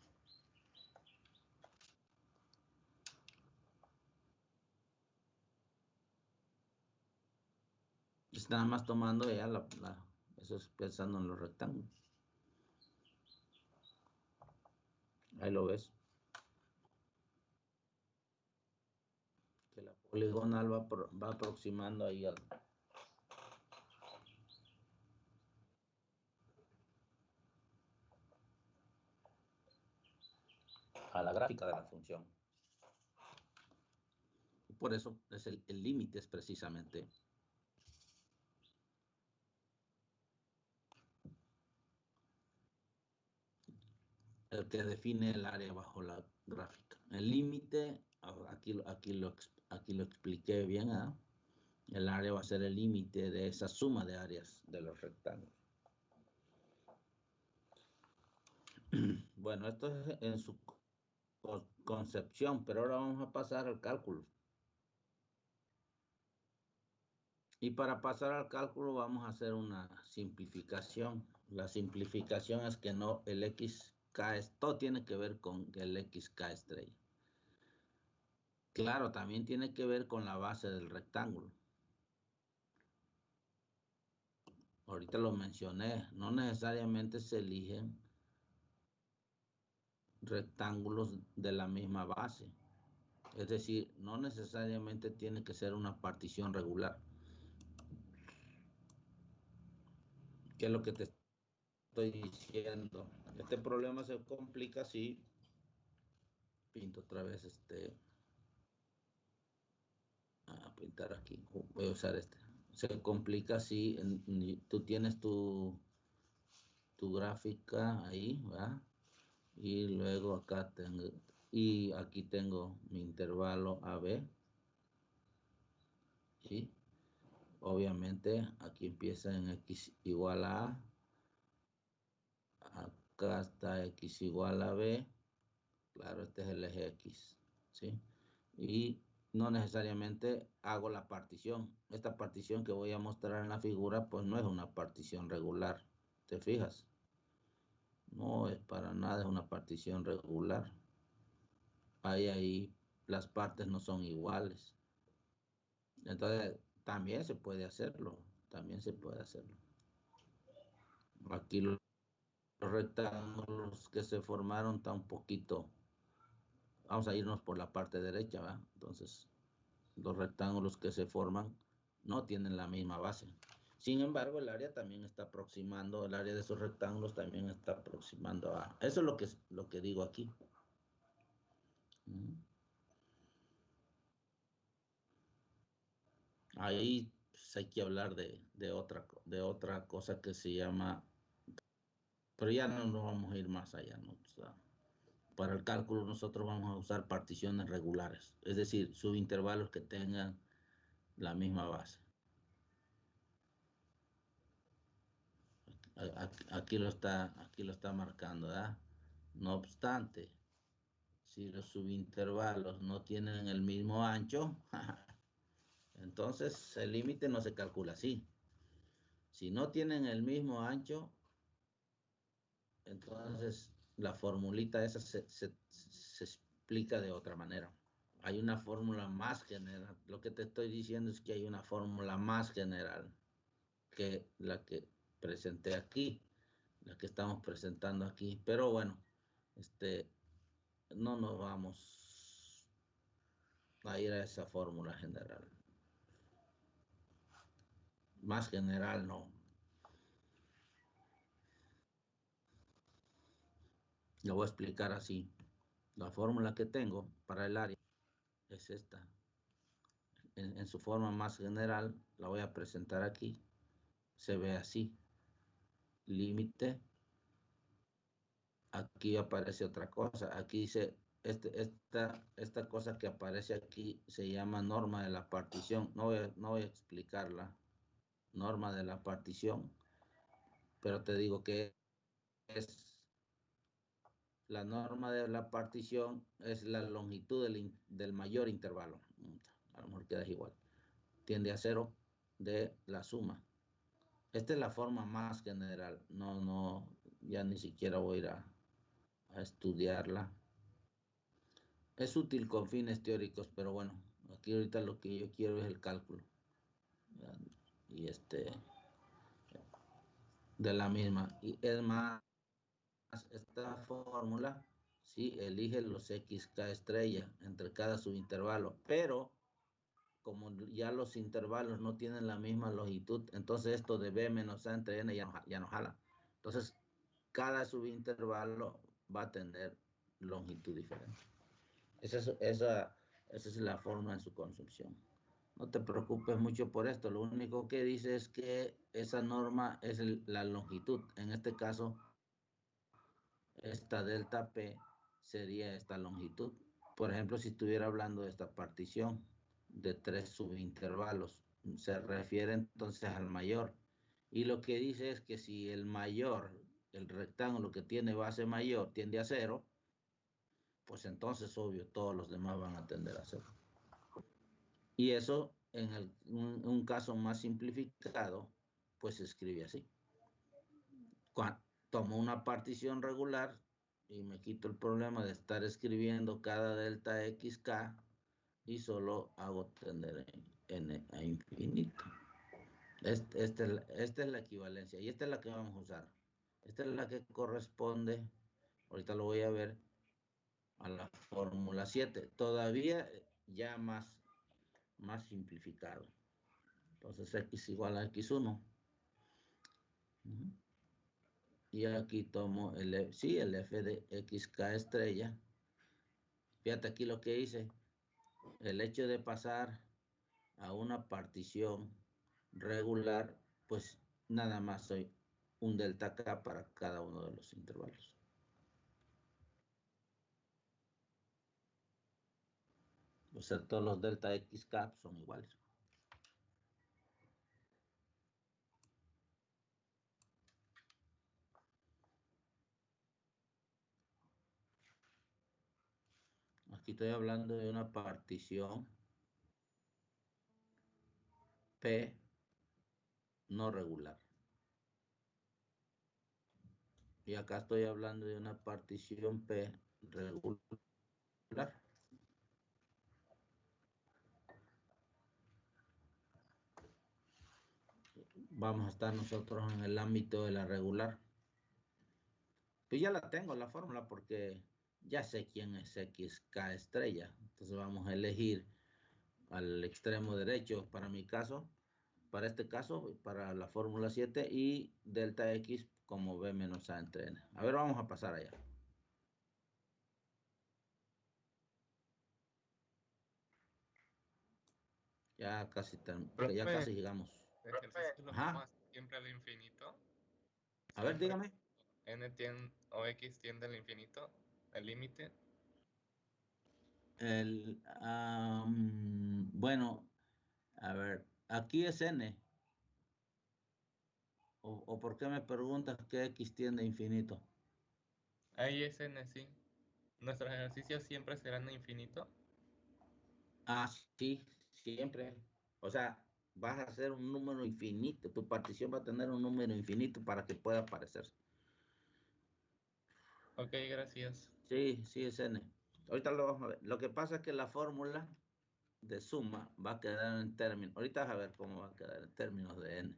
Está nada más tomando ya eso es pensando en los rectángulos. Ahí lo ves. Que la poligonal va aproximando ahí a la gráfica de la función. Y por eso es el límite es precisamente el que define el área bajo la gráfica. El límite, aquí lo expliqué bien, ¿eh? El área va a ser el límite de esa suma de áreas de los rectángulos. Bueno, esto es en su concepción, pero ahora vamos a pasar al cálculo. Y para pasar al cálculo vamos a hacer una simplificación. La simplificación es que no el XK, todo tiene que ver con el XK estrella. Claro, también tiene que ver con la base del rectángulo. Ahorita lo mencioné, no necesariamente se eligen rectángulos de la misma base. Es decir, no necesariamente tiene que ser una partición regular. ¿Qué es lo que te estoy diciendo? Este problema se complica si pinto otra vez a pintar aquí. Voy a usar este. Se complica si tú tienes tu gráfica ahí, ¿verdad? Y luego acá tengo, y aquí tengo mi intervalo AB, ¿sí? Obviamente aquí empieza en X igual a acá está X igual a B, claro, este es el eje X, ¿sí? Y no necesariamente hago la partición. Esta partición que voy a mostrar en la figura, pues no es una partición regular, ¿te fijas? No es para nada, es una partición regular. Ahí las partes no son iguales. Entonces, también se puede hacerlo. Aquí los rectángulos que se formaron están un poquito, vamos a irnos por la parte derecha, ¿verdad? Entonces, los rectángulos que se forman no tienen la misma base. Sin embargo, el área también está aproximando, el área de esos rectángulos también está aproximando a... Eso es lo que digo aquí. Ahí pues, hay que hablar de otra cosa que se llama, pero ya no nos vamos a ir más allá, ¿no? O sea, para el cálculo nosotros vamos a usar particiones regulares, es decir, subintervalos que tengan la misma base. Aquí lo está marcando, ¿verdad? No obstante, si los subintervalos no tienen el mismo ancho, entonces el límite no se calcula así. Si no tienen el mismo ancho, entonces la formulita esa se explica de otra manera. Hay una fórmula más general. Lo que te estoy diciendo es que hay una fórmula más general que la que presenté aquí, la que estamos presentando aquí. Pero bueno, no nos vamos a ir a esa fórmula general. Más general no. Lo voy a explicar así. La fórmula que tengo para el área es esta. En su forma más general, la voy a presentar aquí. Se ve así. Límite. Aquí aparece otra cosa. Aquí dice esta cosa que aparece aquí se llama norma de la partición. No voy a explicarla. Norma de la partición, pero te digo que es la norma de la partición es la longitud del mayor intervalo. A lo mejor queda igual. Tiende a cero de la suma. Esta es la forma más general. Ya ni siquiera voy a ir a estudiarla. Es útil con fines teóricos, pero bueno, aquí ahorita lo que yo quiero es el cálculo. Y de la misma. Y es más, esta fórmula, sí, elige los xk estrella entre cada subintervalo, pero como ya los intervalos no tienen la misma longitud, entonces esto de b menos a entre n ya no jala. Entonces, cada subintervalo va a tener longitud diferente. Esa es la forma en su concepción. No te preocupes mucho por esto. Lo único que dice es que esa norma es la longitud. En este caso, esta delta P sería esta longitud. Por ejemplo, si estuviera hablando de esta partición de 3 subintervalos, se refiere entonces al mayor. Y lo que dice es que si el mayor, el rectángulo que tiene base mayor, tiende a cero, pues entonces, obvio, todos los demás van a tender a cero. Y eso, en un caso más simplificado, pues se escribe así. Tomo una partición regular y me quito el problema de estar escribiendo cada delta xk y solo hago tender n a infinito. Esta es la equivalencia y esta es la que vamos a usar. Esta es la que corresponde, ahorita lo voy a ver, a la fórmula 7. Todavía ya más simplificado. Entonces x igual a x1. Y aquí tomo el f de xk estrella. Fíjate aquí lo que hice. El hecho de pasar a una partición regular, pues nada más soy un delta k para cada uno de los intervalos. O sea, todos los delta xk son iguales. Aquí estoy hablando de una partición P no regular. Y acá estoy hablando de una partición P regular. Vamos a estar nosotros en el ámbito de la regular. Pues ya la tengo la fórmula porque ya sé quién es xk estrella. Entonces vamos a elegir al extremo derecho para mi caso, para este caso, para la fórmula 7 y delta x como b menos a entre n. A ver, vamos a pasar allá. Ya casi llegamos. ¿El ejercicio lo tomas siempre al infinito? A ver, dígame. ¿N tiende, o x tiende al infinito? ¿El límite? Bueno, a ver, aquí es n. ¿O por qué me preguntas qué x tiende a infinito? Ahí es n, sí. ¿Nuestros ejercicios siempre serán a infinito? Ah, sí, siempre. O sea, vas a hacer un número infinito. Tu partición va a tener un número infinito para que pueda aparecer. Ok, gracias. Sí, sí, es n. Ahorita lo vamos a ver. Lo que pasa es que la fórmula de suma va a quedar en términos. Ahorita vas a ver cómo va a quedar en términos de n.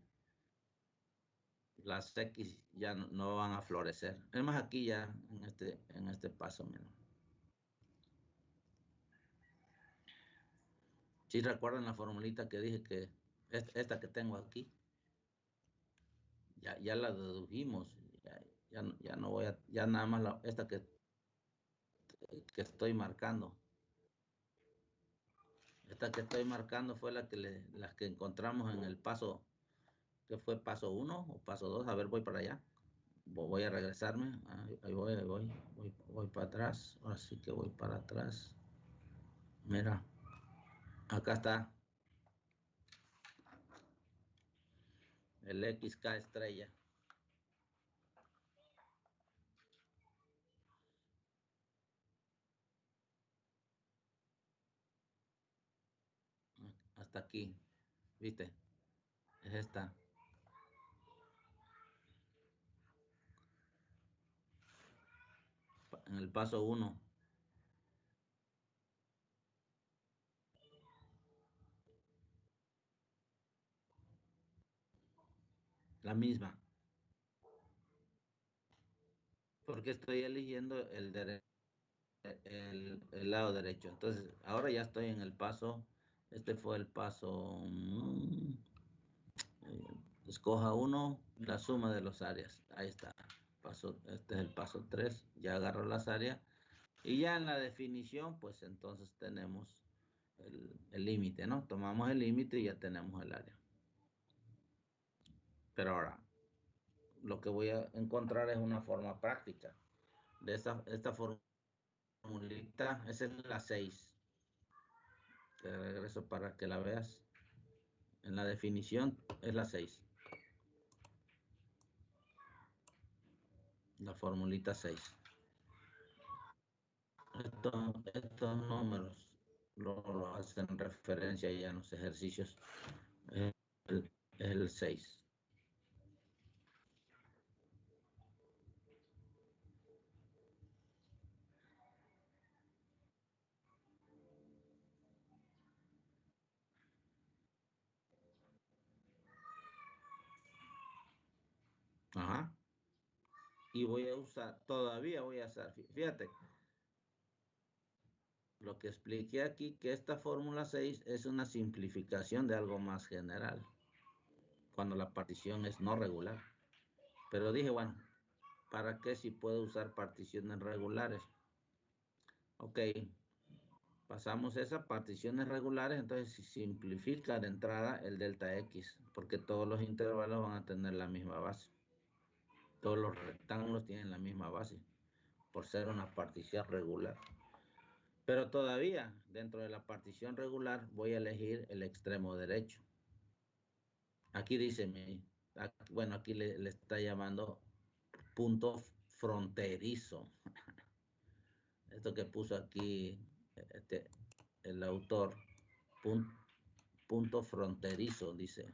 Las x ya no van a florecer. Es más, aquí ya en este paso menos. ¿Sí recuerdan la formulita que dije que esta que tengo aquí? Ya la dedujimos. Ya no voy a, ya nada más esta que estoy marcando. Esta que estoy marcando fue las que encontramos en el paso, que fue paso 1 o paso 2. A ver, voy para allá. voy a regresarme. Ahí voy para atrás. Ahora sí que voy para atrás. Mira, acá está el XK estrella. Hasta aquí, ¿viste? Es esta. En el paso 1. La misma. Porque estoy eligiendo el lado derecho. Entonces, ahora ya estoy en el paso. Este fue el paso. Escoja uno, la suma de los áreas. Ahí está. Este es el paso 3. Ya agarro las áreas. Y ya en la definición, pues entonces tenemos el límite, ¿no? Tomamos el límite y ya tenemos el área. Pero ahora, lo que voy a encontrar es una forma práctica. De esta formulita, esa es la 6. Te regreso para que la veas. En la definición es la 6. La formulita 6. Estos números lo hacen referencia ya en los ejercicios. Es el 6. Ajá. Y voy a usar, todavía voy a usar, fíjate, lo que expliqué aquí, que esta fórmula 6 es una simplificación de algo más general, cuando la partición es no regular. Pero dije, bueno, ¿para qué si puedo usar particiones regulares? Ok, pasamos esas particiones regulares, entonces se simplifica de entrada el delta X, porque todos los intervalos van a tener la misma base. Todos los rectángulos tienen la misma base, por ser una partición regular. Pero todavía, dentro de la partición regular, voy a elegir el extremo derecho. Aquí dice, bueno, aquí le está llamando punto fronterizo. Esto que puso aquí el autor, punto fronterizo, dice.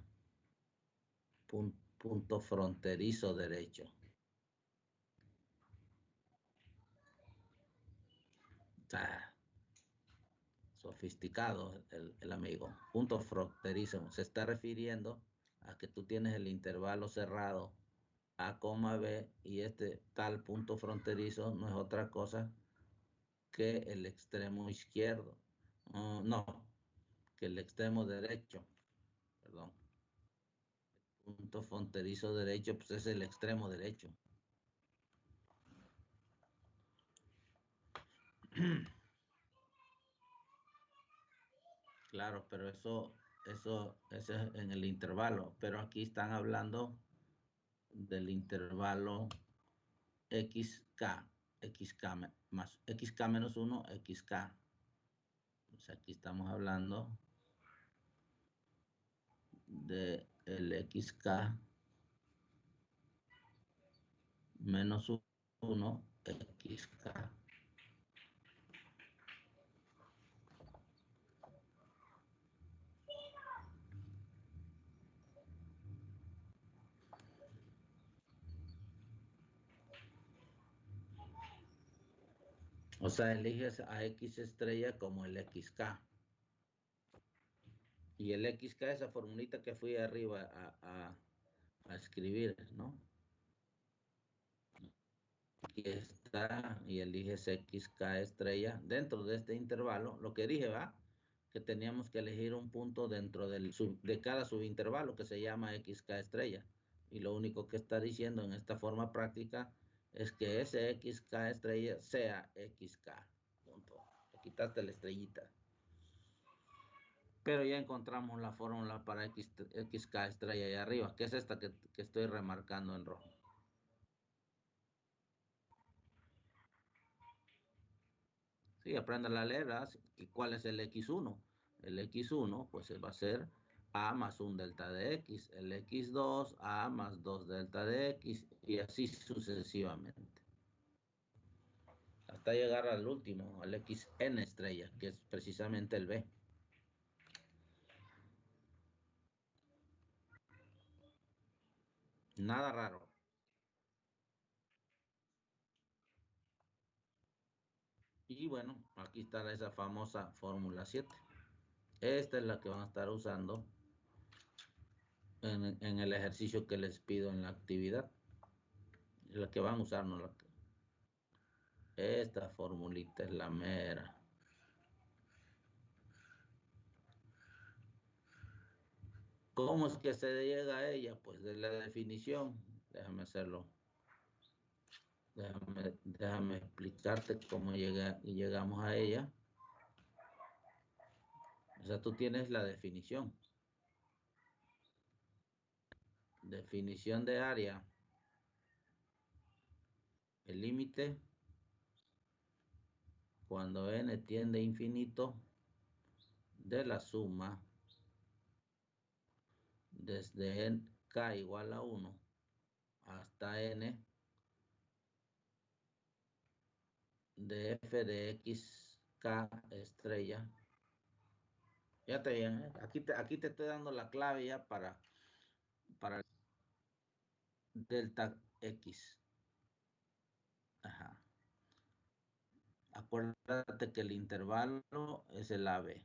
Punto fronterizo derecho. Ah, sofisticado el amigo. Punto fronterizo. Se está refiriendo a que tú tienes el intervalo cerrado A, B, y este tal punto fronterizo no es otra cosa que el extremo izquierdo. No, que el extremo derecho. Perdón. Punto fronterizo derecho, pues es el extremo derecho. Claro, pero eso es en el intervalo. Pero aquí están hablando del intervalo xk menos 1, xk. Pues aquí estamos hablando de el xk menos 1, xk. O sea, eliges a X estrella como el XK. Y el XK, esa formulita que fui arriba a escribir, ¿no? Aquí está, y eliges XK estrella. Dentro de este intervalo, lo que dije, ¿va? Que teníamos que elegir un punto dentro de cada subintervalo que se llama XK estrella. Y lo único que está diciendo en esta forma práctica es que ese XK estrella sea XK. Punto. Le quitaste la estrellita. Pero ya encontramos la fórmula para XK estrella allá arriba, que es esta que estoy remarcando en rojo. Sí, aprendan a leer, ¿verdad? ¿Y cuál es el X1? El X1, pues va a ser A más un delta de X. El X2, A más 2 delta de X. Y así sucesivamente. Hasta llegar al último, al Xn estrella, que es precisamente el B. Nada raro. Y bueno, aquí está esa famosa fórmula 7. Esta es la que van a estar usando en el ejercicio que les pido en la actividad. La que van a usar, no la que... Esta formulita es la mera. ¿Cómo es que se llega a ella? Pues de la definición. Déjame hacerlo. Déjame explicarte cómo llegamos a ella. O sea, tú tienes la definición. Definición de área. El límite cuando n tiende a infinito de la suma desde k igual a 1 hasta n de f de x k estrella. Fíjate bien, ¿eh? Aquí te estoy dando la clave ya para delta x. Ajá. Acuérdate que el intervalo es el AB,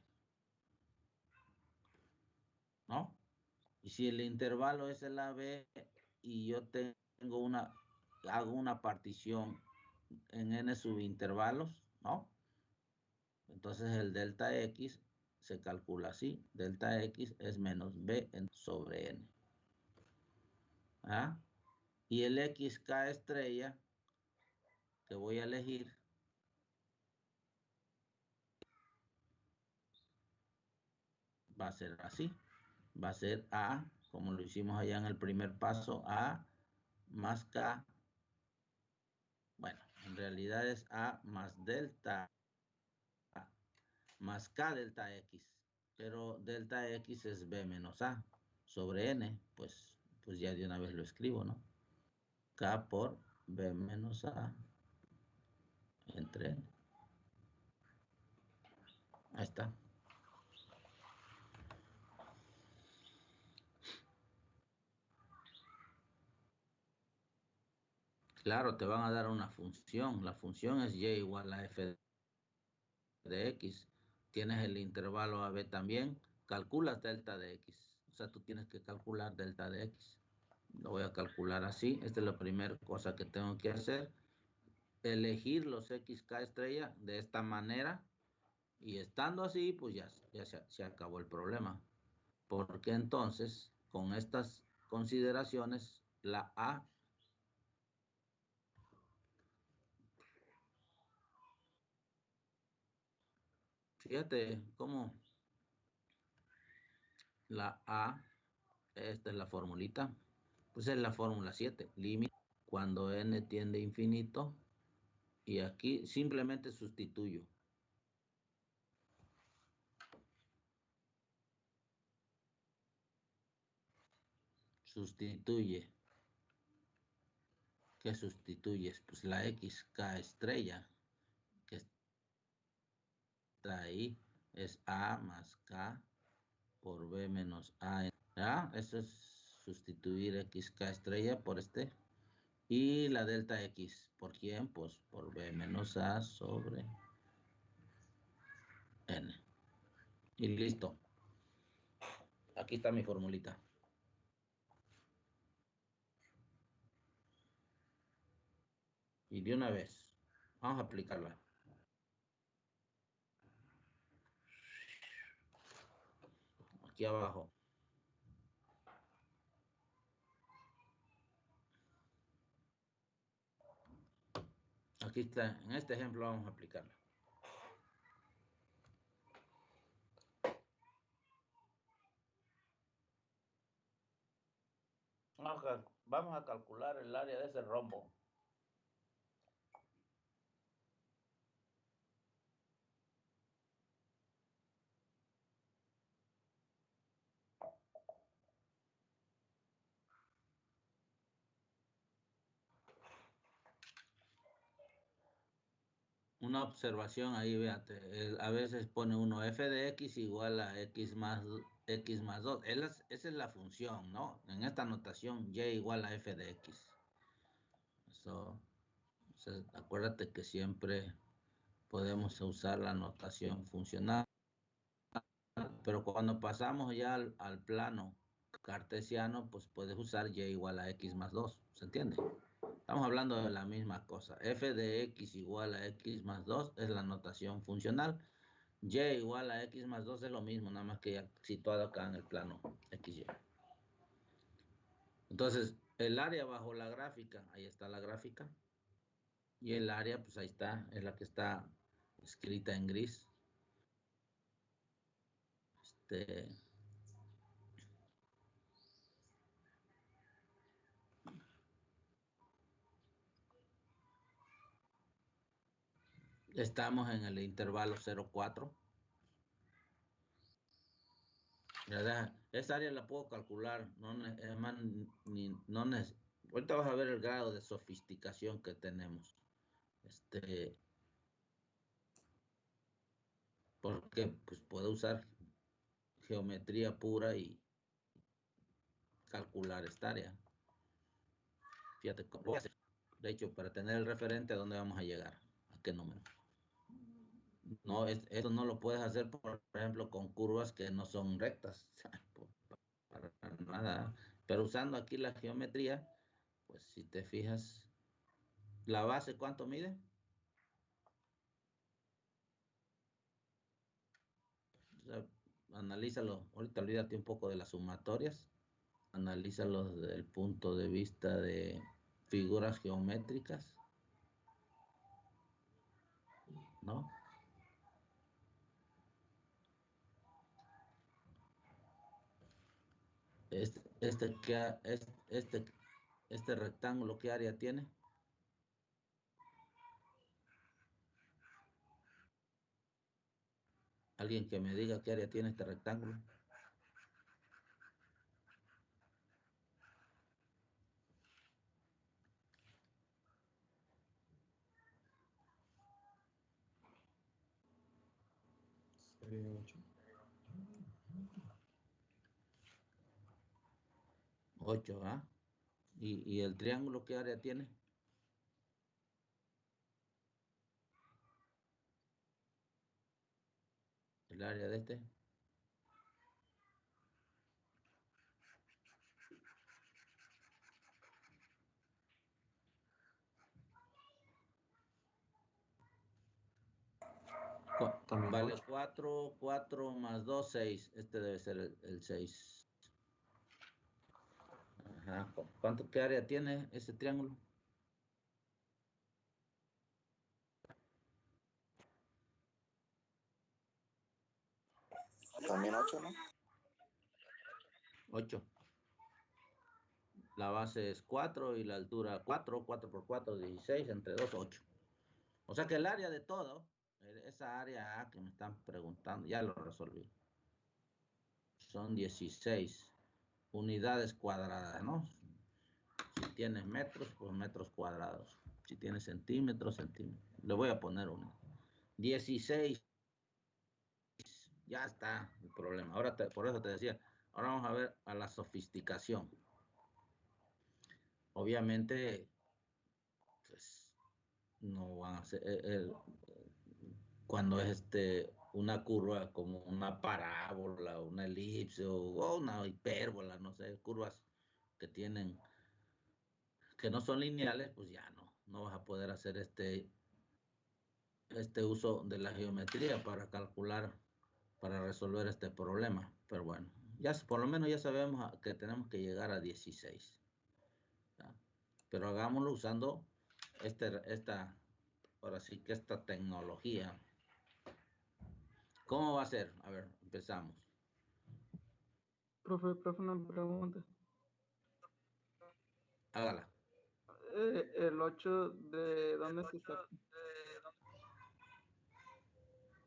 ¿no? Y si el intervalo es el AB y yo hago una partición en n subintervalos, ¿no? Entonces el delta x se calcula así. Delta x es menos b sobre n. ¿Ah? Y el xk estrella que voy a elegir va a ser así. Va a ser a, como lo hicimos allá en el primer paso, a más k. Bueno, en realidad es a más delta más k delta x. Pero delta x es b menos a sobre n. Pues ya de una vez lo escribo, ¿no? K por b menos a entre n. Ahí está. Claro, te van a dar una función. La función es y igual a f de x. Tienes el intervalo AB también. Calculas delta de x. O sea, tú tienes que calcular delta de x. Lo voy a calcular así. Esta es la primera cosa que tengo que hacer. Elegir los xk estrella de esta manera. Y estando así, pues ya se acabó el problema. Porque entonces, con estas consideraciones, la A fíjate cómo la A, esta es la formulita, pues es la fórmula 7, límite cuando n tiende a infinito, y aquí simplemente sustituyo. Sustituye. ¿Qué sustituyes? Pues la xk estrella, que está ahí, es A más K por B menos A. ¿Ya? Eso es sustituir xk estrella por este. Y la delta x, ¿por quién? Pues por B menos A sobre N. Y listo. Aquí está mi formulita. Y de una vez, vamos a aplicarla. Aquí abajo. Aquí está, en este ejemplo vamos a aplicarla. Vamos a calcular el área de ese rombo. una observación ahí, véate. A veces pone uno f de x igual a x más 2. Esa es la función, ¿no? En esta notación, y igual a f de x. Eso, o sea, acuérdate que siempre podemos usar la notación funcional. Pero cuando pasamos ya al plano cartesiano, pues puedes usar y igual a x más 2. ¿Se entiende? Estamos hablando de la misma cosa. F de x igual a x más 2 es la notación funcional. Y igual a x más 2 es lo mismo, nada más que ya situado acá en el plano XY. Entonces, el área bajo la gráfica, ahí está la gráfica. Y el área, pues ahí está, es la que está escrita en gris. Estamos en el intervalo 0,4. Esa área la puedo calcular. Ahorita vas a ver el grado de sofisticación que tenemos. Porque pues puedo usar geometría pura y calcular esta área. Fíjate cómo voy a hacer. De hecho, para tener el referente a dónde vamos a llegar, a qué número. No, esto no lo puedes hacer, por ejemplo, con curvas que no son rectas. Para nada. Pero usando aquí la geometría, pues si te fijas, la base, ¿cuánto mide? O sea, analízalo. Ahorita olvídate un poco de las sumatorias. Analízalo desde el punto de vista de figuras geométricas, ¿no? Este rectángulo, ¿qué área tiene? Alguien que me diga qué área tiene este rectángulo. Sería 8. 8, ¿ah? ¿Y el triángulo qué área tiene? El área de este. También Vale 8. 4 más 2, 6. Este debe ser el 6. Ajá. ¿Qué área tiene ese triángulo? También 8, ¿no? 8. La base es 4 y la altura 4. 4 por 4, 16. Entre 2, 8. O sea que el área de todo, esa área A que me están preguntando, ya lo resolví. Son 16 unidades cuadradas, ¿no? Si tienes metros, pues metros cuadrados. Si tienes centímetros, centímetros. Le voy a poner uno. 16. Ya está el problema. Ahora por eso te decía, ahora vamos a ver a la sofisticación. Obviamente, pues, no van a ser, cuando es una curva como una parábola, una elipse o una hipérbola, no sé, curvas que que no son lineales, pues ya no vas a poder hacer este uso de la geometría para calcular, para resolver este problema. Pero bueno, por lo menos ya sabemos que tenemos que llegar a 16. ¿Ya? Pero hagámoslo usando ahora sí que esta tecnología. ¿Cómo va a ser? A ver, empezamos. Profe, una pregunta. Hágala. El 8, ¿de dónde se saca?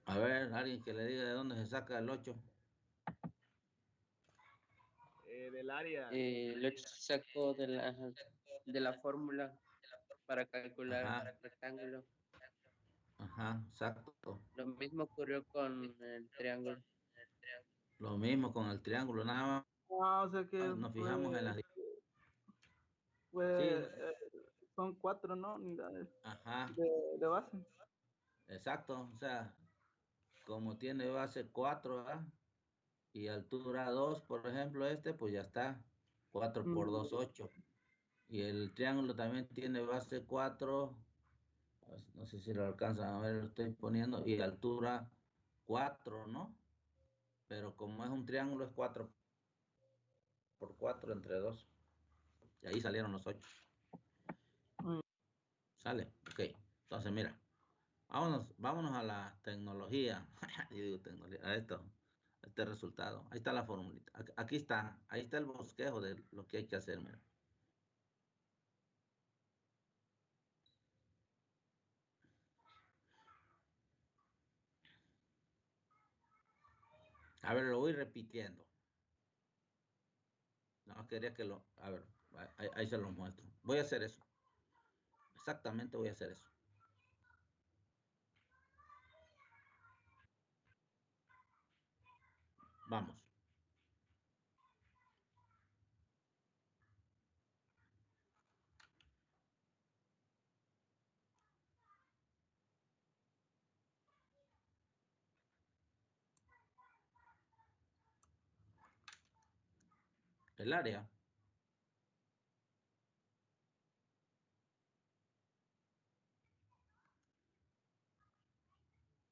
A ver, alguien que le diga de dónde se saca el 8. Del área. Lo saco de la fórmula para calcular Ajá. rectángulo. Ajá, exacto. Lo mismo ocurrió con el triángulo. Lo mismo con el triángulo, nada Ah, o sea que más nos fijamos en las... Sí, son 4, ¿no? Unidades ajá, de base. exacto. O sea, como tiene base 4, ¿verdad? Y altura 2, por ejemplo, pues ya está. 4 por 2, 8. Y el triángulo también tiene base 4. No sé si lo alcanzan a ver, lo estoy poniendo. Y altura 4, ¿no? Pero como es un triángulo, es 4 por 4 entre 2. Y ahí salieron los 8. ¿Sale? Ok. Entonces, mira. Vámonos a la tecnología. Yo digo tecnología. A este resultado. Ahí está la formulita. Aquí está. Ahí está el bosquejo de lo que hay que hacer, mira. A ver, lo voy repitiendo. No, quería que lo... A ver, ahí se lo muestro. Voy a hacer eso. Exactamente voy a hacer eso. Vamos. El área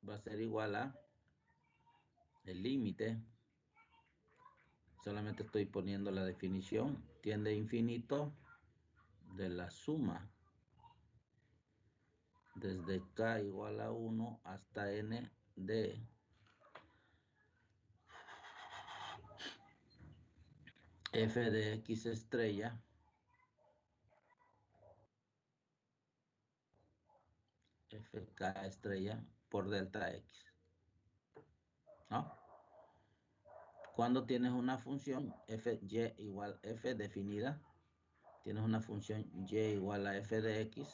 va a ser igual a el límite. Solamente estoy poniendo la definición. Tiende a infinito de la suma desde k igual a 1 hasta n de f de x estrella fk estrella por delta x, ¿no? Cuando tienes una función f y igual f definida, tienes una función y igual a f de x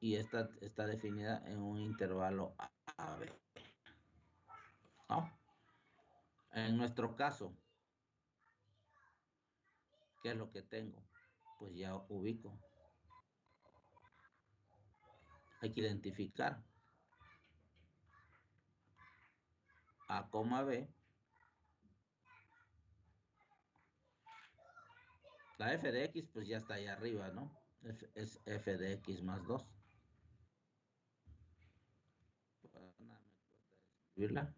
y esta está definida en un intervalo a b, ¿no? En nuestro caso, ¿qué es lo que tengo? Pues ya ubico. Hay que identificar a, b. La f de x pues ya está ahí arriba, ¿no? Es f de x más 2. Escribirla.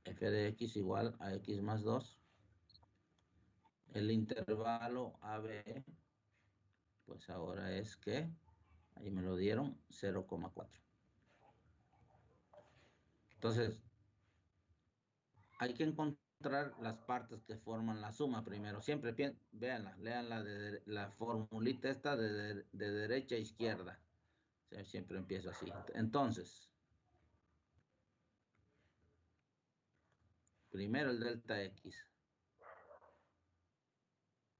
F de x igual a x más 2. El intervalo AB, pues ahora es que, ahí me lo dieron, 0,4. Entonces, hay que encontrar las partes que forman la suma primero. Siempre véanla, leanla de la formulita esta de derecha a izquierda. Siempre empiezo así. Entonces, primero el delta x.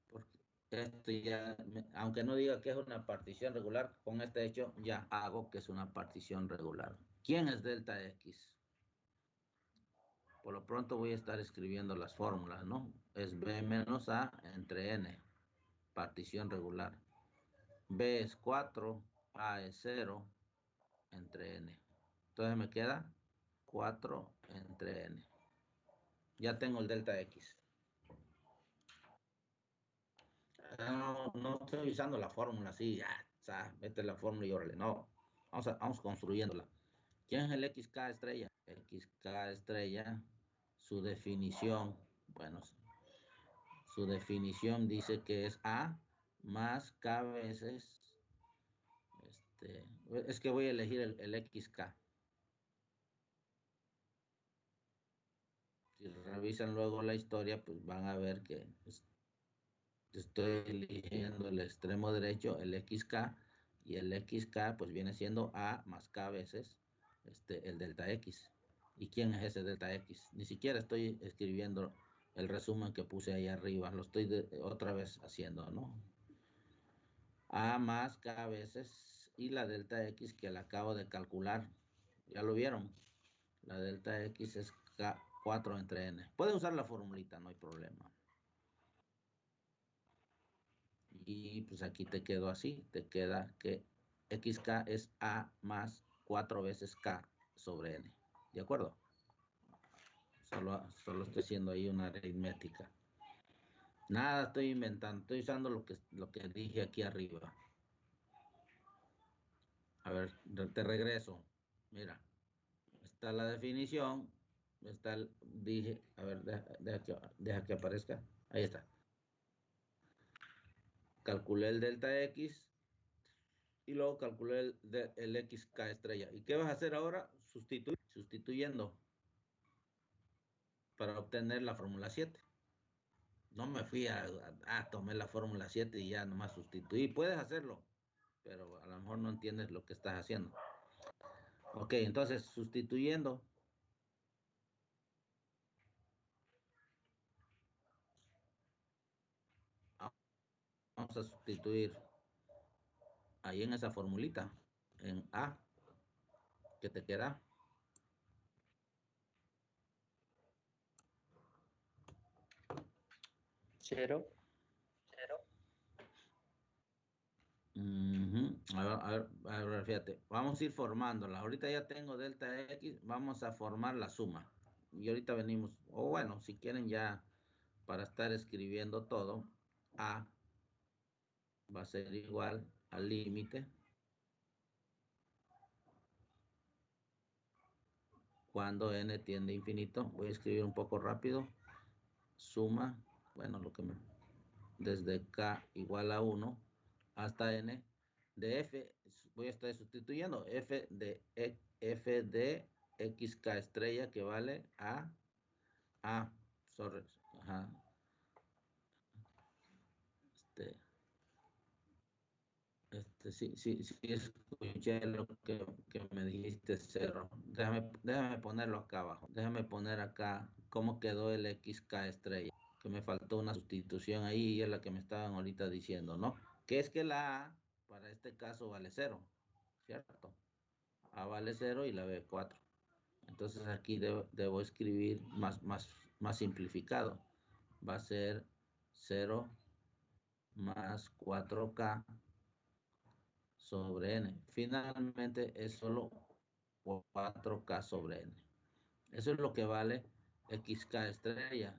Porque esto ya, aunque no diga que es una partición regular, con este hecho ya hago que es una partición regular. ¿Quién es delta x? Por lo pronto voy a estar escribiendo las fórmulas, ¿no? Es b menos a entre n, partición regular. B es 4, a es 0, entre n. Entonces me queda 4 entre n. Ya tengo el delta x. No estoy usando la fórmula así, ya, o sea, esta es la fórmula y órale, no. Vamos construyéndola. ¿Quién es el XK estrella? XK estrella, su definición, bueno, su definición dice que es A más K veces, es que voy a elegir el XK. Si revisan luego la historia, pues van a ver que estoy eligiendo el extremo derecho, el XK, y el XK pues viene siendo A más K veces el delta X. ¿Y quién es ese delta X? Ni siquiera estoy escribiendo el resumen que puse ahí arriba, lo estoy otra vez haciendo, ¿no? A más K veces y la delta X que la acabo de calcular. ¿Ya lo vieron? La delta X es K 4 entre N. Puede usar la formulita, no hay problema. Y pues aquí te quedó así. Te queda que XK es A más 4 veces K sobre N. ¿De acuerdo? Solo estoy haciendo ahí una aritmética. Nada estoy inventando. Estoy usando lo que dije aquí arriba. A ver, te regreso. Mira. Está la definición. Está dije. A ver, deja que aparezca. Ahí está. Calculé el delta X. Y luego calculé el XK estrella. ¿Y qué vas a hacer ahora? Sustituyendo para obtener la fórmula 7. No me fui tomé la fórmula 7 y ya nomás sustituí. Puedes hacerlo, pero a lo mejor no entiendes lo que estás haciendo. Ok, entonces sustituyendo. Vamos a sustituir ahí en esa formulita, en A, que te queda. Cero. A ver, fíjate, vamos a ir formándola. Ahorita ya tengo delta X, vamos a formar la suma. Y ahorita venimos, o bueno, si quieren ya para estar escribiendo todo, A va a ser igual al límite cuando N tiende a infinito. Voy a escribir un poco rápido. Suma, bueno, desde K igual a 1 hasta N de F, voy a estar sustituyendo F de XK estrella que vale a sorry, ajá, sí, escuché lo que me dijiste, 0. Déjame ponerlo acá abajo. Déjame poner acá cómo quedó el XK estrella. Que me faltó una sustitución ahí y es la que me estaban ahorita diciendo, ¿no? Que es que la A, para este caso, vale 0, ¿cierto? A vale 0 y la B 4. Entonces aquí debo escribir más simplificado. Va a ser 0 más 4K sobre N. Finalmente es solo 4K sobre N. Eso es lo que vale XK estrella.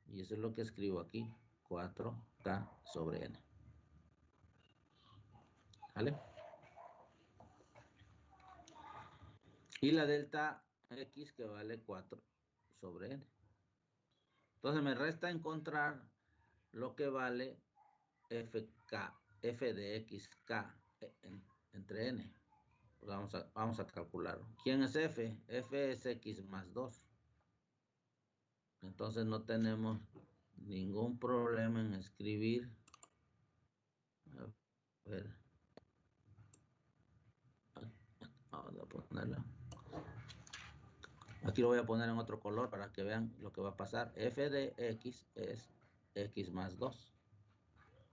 Y eso es lo que escribo aquí. 4K sobre N. ¿Vale? Y la delta X que vale 4 sobre N. Entonces me resta encontrar lo que vale FK, F de XK entre N. Pues vamos a calcularlo. ¿Quién es F? F es X más 2. Entonces no tenemos ningún problema en escribir. A ver. Vamos a ponerla. Aquí lo voy a poner en otro color para que vean lo que va a pasar. F de X es X más 2.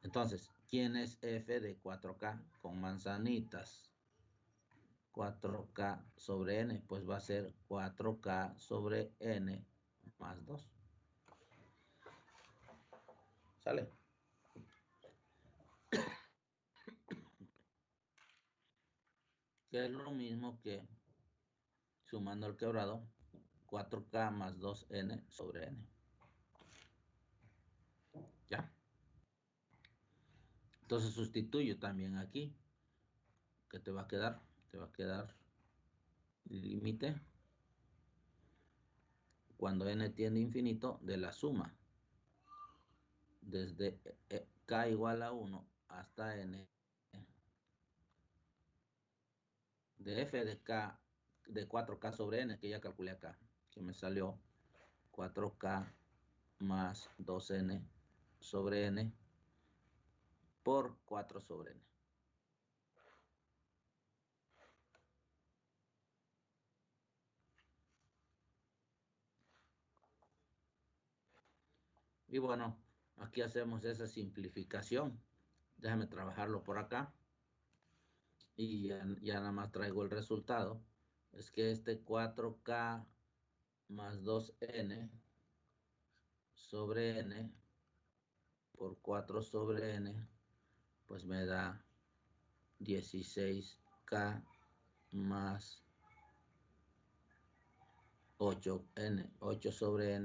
Entonces, ¿quién es F de 4K con manzanitas? 4K sobre N, pues va a ser 4K sobre N más 2. ¿Sale? Que es lo mismo que sumando el quebrado, 4K más 2N sobre N. ¿Ya? Entonces sustituyo también aquí. ¿Qué te va a quedar? Te va a quedar límite cuando N tiende a infinito de la suma desde K igual a 1 hasta N de F de K de 4K sobre N, que ya calculé acá, que me salió 4K más 2N sobre N por 4 sobre N. Y bueno, aquí hacemos esa simplificación Déjame trabajarlo por acá. Y ya nada más traigo el resultado. Es que este 4K más 2N sobre N por 4 sobre N, pues me da 16K más 8N, 8 sobre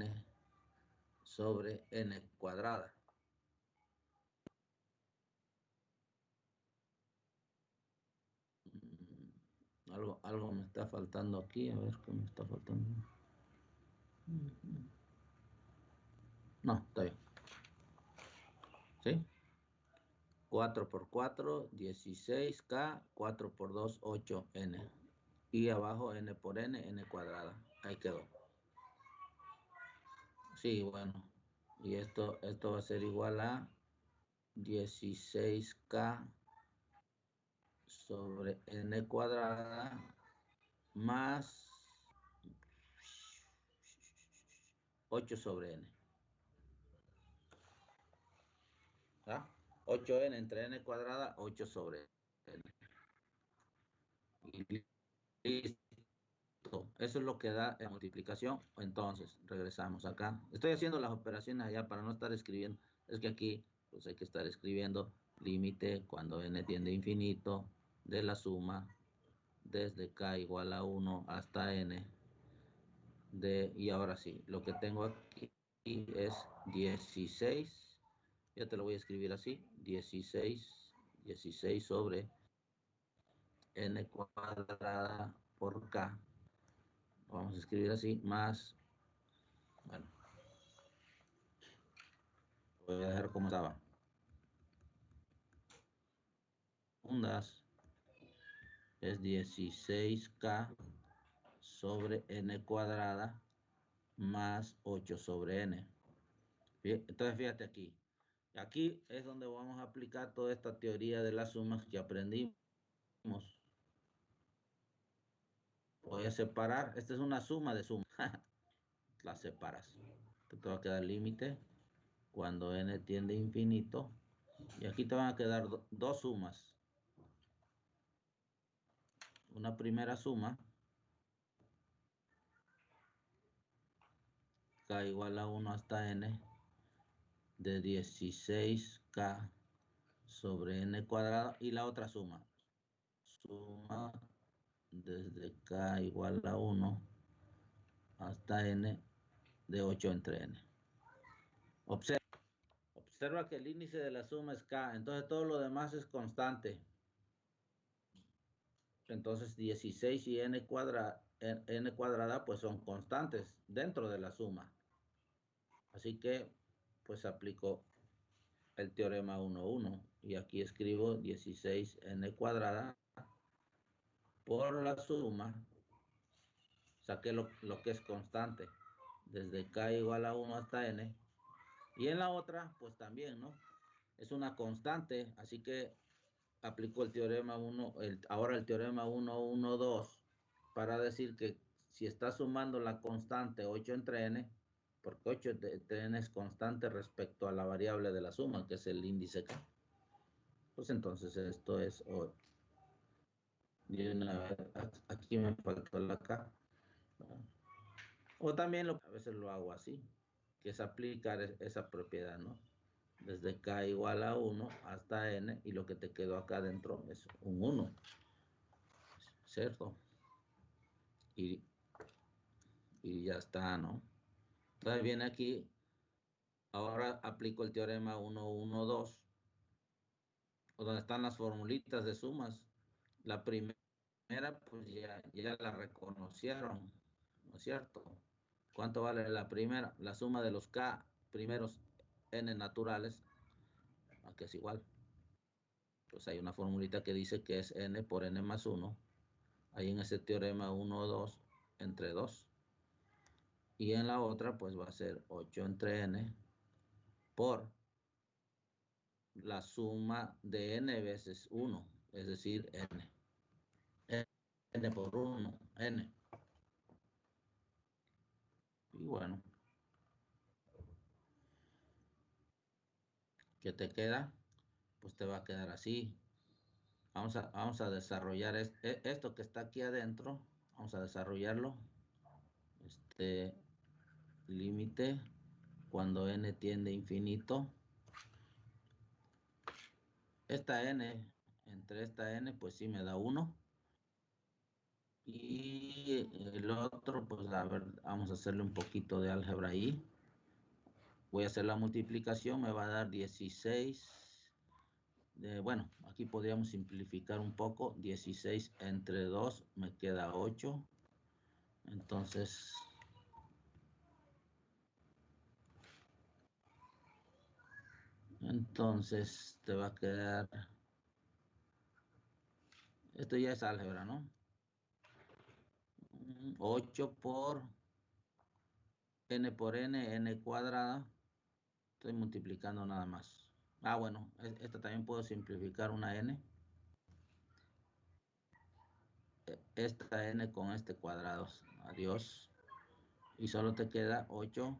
N cuadrada. Algo me está faltando aquí, a ver qué me está faltando. No, está bien. ¿Sí? 4 por 4, 16K, 4 por 2, 8N. Y abajo N por N cuadrada. Ahí quedó. Sí, bueno. Y esto va a ser igual a 16K sobre N cuadrada más 8 sobre N. ¿Ah? 8N entre N cuadrada, 8 sobre N. Y listo. Eso es lo que da la multiplicación. Entonces, regresamos acá. Estoy haciendo las operaciones allá para no estar escribiendo. Es que aquí pues hay que estar escribiendo límite cuando n tiende a infinito de la suma desde k igual a 1 hasta n y ahora sí, lo que tengo aquí es 16. Ya te lo voy a escribir así, 16 sobre n cuadrada por k. Vamos a escribir así, más, bueno, voy a dejar como estaba. Segundas es 16k sobre n cuadrada más 8 sobre n. Entonces fíjate aquí. Aquí es donde vamos a aplicar toda esta teoría de las sumas que aprendimos. Voy a separar. Esta es una suma de sumas. La separas. Te va a quedar límite cuando n tiende a infinito. Y aquí te van a quedar dos sumas. Una primera suma. K igual a 1 hasta n de 16K sobre n cuadrado. Y la otra suma. Suma desde K igual a 1 hasta n de 8 entre n. Observa que el índice de la suma es K, entonces todo lo demás es constante. Entonces 16 y n cuadrada pues son constantes dentro de la suma. Así que pues aplico el teorema 1,1 y aquí escribo 16n cuadrada por la suma. Saqué lo que es constante desde K igual a 1 hasta n. Y en la otra pues también, ¿no? Es una constante, así que aplico el teorema 1, ahora el teorema 1,1,2 para decir que si está sumando la constante 8 entre n, porque 8 entre n es constante respecto a la variable de la suma, que es el índice k, pues entonces esto es 8. Y una vez, aquí me faltó la k. O también a veces lo hago así, que es aplicar esa propiedad, ¿no? Desde k igual a 1 hasta n, y lo que te quedó acá adentro es un 1, ¿cierto? Y ya está, ¿no? Entonces viene aquí, ahora aplico el teorema 1,1,2, donde están las formulitas de sumas. La primera, pues ya la reconocieron, ¿no es cierto? ¿Cuánto vale la primera? La suma de los k primeros n naturales, que es igual. Pues hay una formulita que dice que es n por n más 1. Ahí en ese teorema 1,2 entre 2. Y en la otra, pues va a ser 8 entre n por la suma de n veces 1, es decir, n. N por 1, n. Y bueno, ¿qué te queda? pues te va a quedar así. Vamos a desarrollar esto que está aquí adentro. Vamos a desarrollarlo. Límite cuando n tiende a infinito. Esta n, entre esta n, pues sí me da 1. Y el otro, pues a ver, vamos a hacerle un poquito de álgebra ahí. Voy a hacer la multiplicación, me va a dar 16. Bueno, aquí podríamos simplificar un poco. 16 entre 2 me queda 8. Entonces, te va a quedar... Esto ya es álgebra, ¿no? 8 por n por n cuadrada. Estoy multiplicando nada más. Ah, bueno, esta también puedo simplificar una n. Esta n con este cuadrado. Adiós. Y solo te queda 8n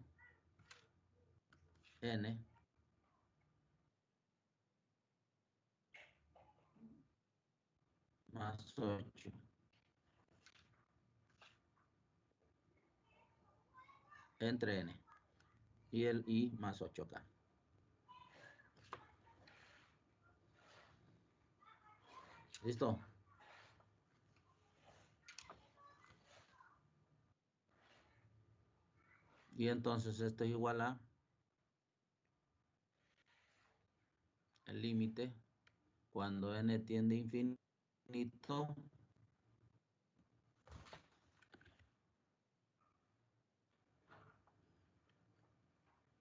más 8 entre n. Y el i más 8 acá. ¿Listo? Y entonces esto es igual a el límite cuando n tiende a infinito.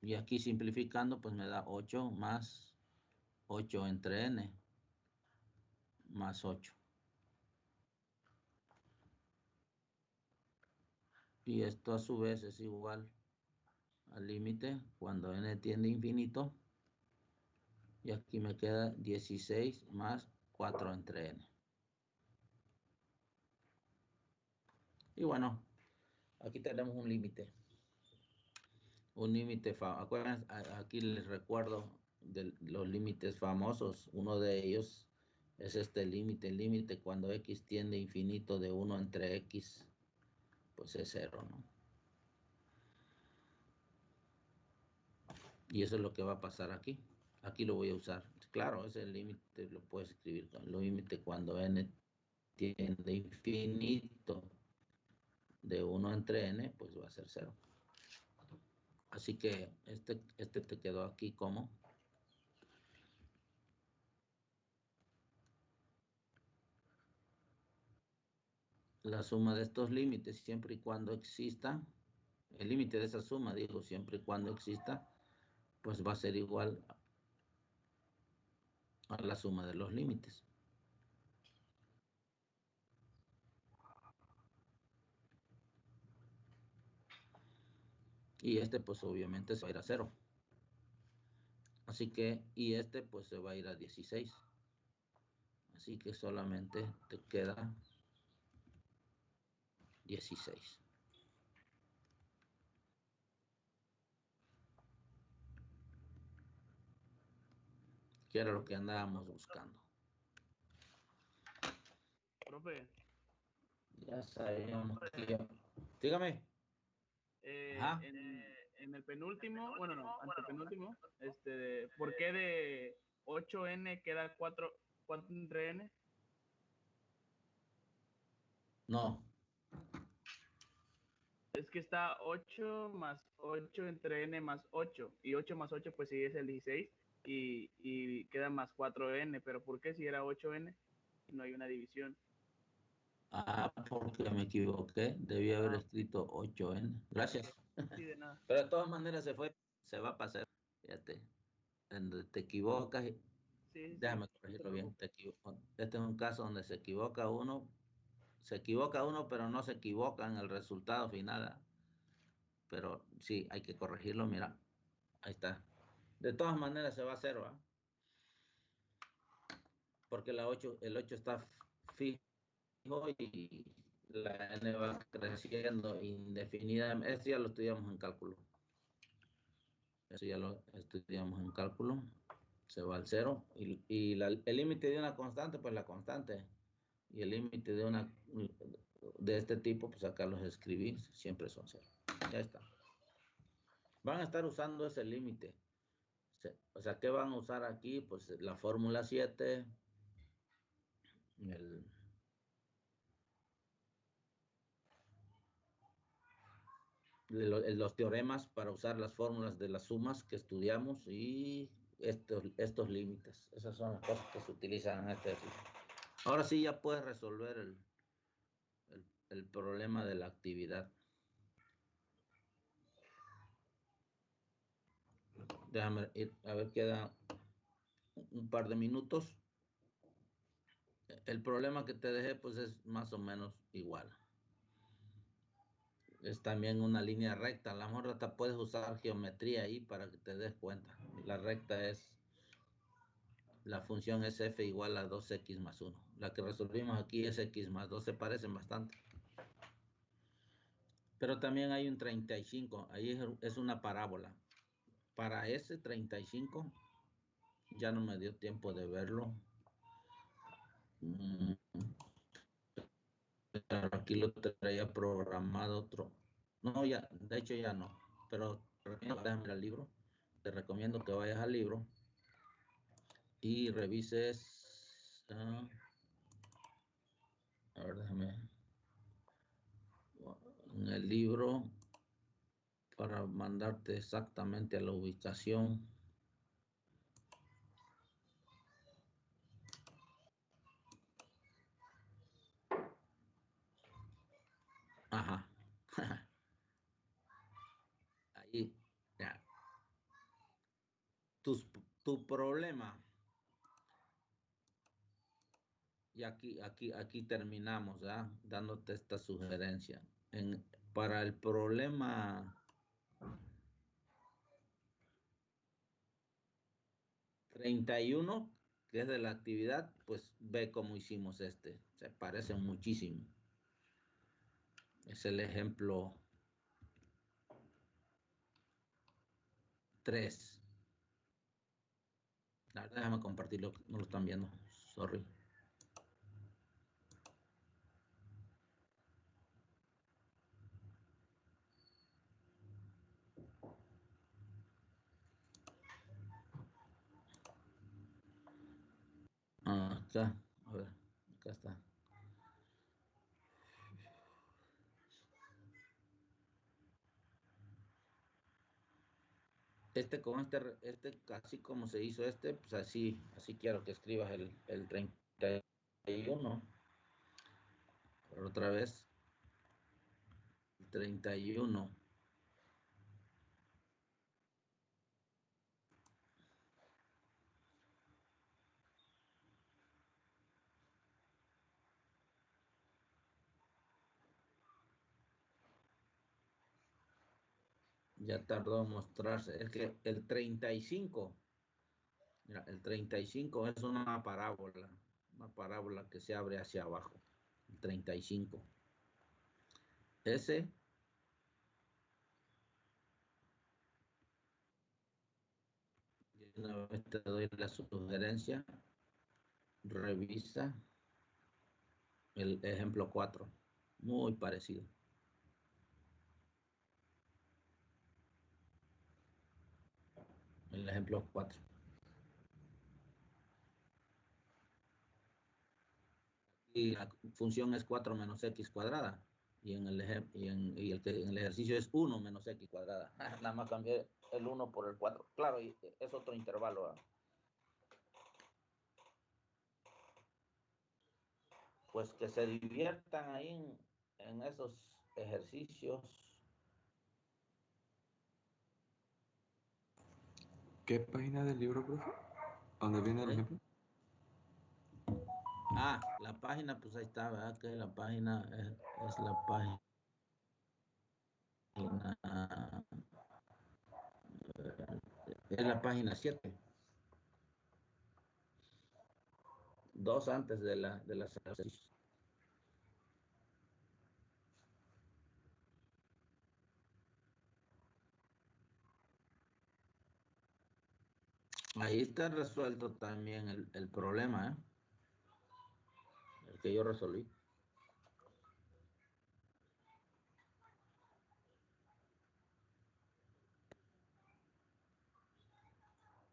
Y aquí simplificando, pues me da 8 más 8 entre n más 8. Y esto a su vez es igual al límite cuando n tiende a infinito. Y aquí me queda 16 más 4 entre n. Y bueno, aquí tenemos un límite. Un límite, acuérdense, aquí les recuerdo de los límites famosos. Uno de ellos es este límite. El límite cuando x tiende a infinito de 1 entre x, pues es 0, ¿no? Y eso es lo que va a pasar aquí. Aquí lo voy a usar. Claro, ese límite lo puedes escribir con el límite cuando n tiende a infinito de 1 entre n, pues va a ser 0. Así que este te quedó aquí como la suma de estos límites siempre y cuando exista, el límite de esa suma, digo, siempre y cuando exista, pues va a ser igual a la suma de los límites. Y pues obviamente se va a ir a 0. Así que, y pues se va a ir a 16. Así que solamente te queda 16. Que era lo que andábamos buscando. Profe. Ya sabíamos que... Dígame. Ajá. En el penúltimo, bueno, no, antepenúltimo, ¿por qué de 8n queda 4 entre n? No. Es que está 8 más 8 entre n más 8. Y 8 más 8 pues sí es el 16. Y queda más 4n. Pero ¿por qué si era 8n y no hay una división? Ah, porque me equivoqué. Debí haber escrito 8n. Gracias. Sí, de nada. Pero de todas maneras se va a pasar. Fíjate. Te equivocas. Sí, Déjame corregirlo bien. Este es un caso donde se equivoca uno. Se equivoca uno, pero no se equivoca en el resultado final. ¿Ah? Pero sí, hay que corregirlo. Mira, ahí está. De todas maneras se va a hacer, ¿va? Porque el 8 está fijo y la n va creciendo indefinidamente. Esto ya lo estudiamos en cálculo. Eso ya lo estudiamos en cálculo. se va al 0. Y el límite de una constante, pues la constante. Y el límite de este tipo, pues acá los escribí, siempre son 0. Ya está. Van a estar usando ese límite. O sea, ¿qué van a usar aquí? Pues la fórmula 7, los teoremas para usar las fórmulas de las sumas que estudiamos y estos límites. Esas son las cosas que se utilizan en este ejercicio. Ahora sí ya puedes resolver el problema de la actividad. Déjame ir, a ver, queda un par de minutos. El problema que te dejé pues es más o menos igual. Es también una línea recta. A lo mejor hasta puedes usar geometría ahí para que te des cuenta. La recta es, la función es f igual a 2x más 1. La que resolvimos aquí es x más 2, se parecen bastante. Pero también hay un 35, ahí es una parábola. Para ese 35, ya no me dio tiempo de verlo. Aquí lo traía programado otro. No, ya, de hecho ya no. Pero déjame ir al libro. Te recomiendo que vayas al libro y revises. A ver, déjame. En el libro, para mandarte exactamente a la ubicación. Ajá. Ahí, ya. Tu problema. Y aquí terminamos, ¿ya? Dándote esta sugerencia. Para el problema 31, que es de la actividad, pues ve cómo hicimos este. Se parece muchísimo. Es el ejemplo 3. Déjame compartirlo, no lo están viendo. Sorry. Acá, a ver, acá está. Con este, casi como se hizo pues así quiero que escribas el 31. Pero otra vez, el 31. Ya tardó en mostrarse. Es que el 35, mira, el 35 es una parábola que se abre hacia abajo. El 35. Ese, una vez te doy la sugerencia, revisa el ejemplo 4. Muy parecido. El ejemplo 4. Y la función es 4 menos x cuadrada. Y en el ejercicio es 1 menos x cuadrada. Nada más cambié el 1 por el 4. Claro, y es otro intervalo. ¿Eh? Pues que se diviertan ahí en esos ejercicios. ¿Qué página del libro, profe? ¿Dónde viene el ejemplo? La página, pues ahí está, ¿verdad? Que la página es la página. Es la página 7. 2 antes de las ejercicios. Ahí está resuelto también el problema, ¿eh? El que yo resolví.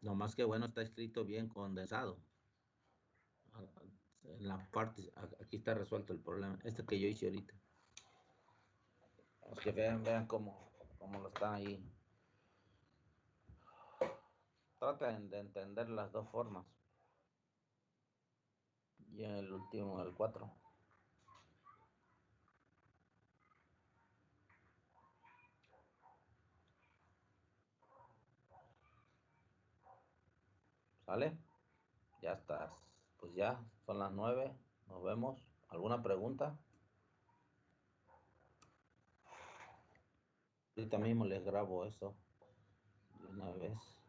No más que bueno, está escrito bien condensado. En la parte, aquí está resuelto el problema. Este que yo hice ahorita. Es que vean cómo lo están ahí. Traten de entender las dos formas. Y en el último, el 4. ¿Sale? Ya estás. Pues ya, son las 9. Nos vemos. ¿Alguna pregunta? Ahorita mismo les grabo eso de una vez.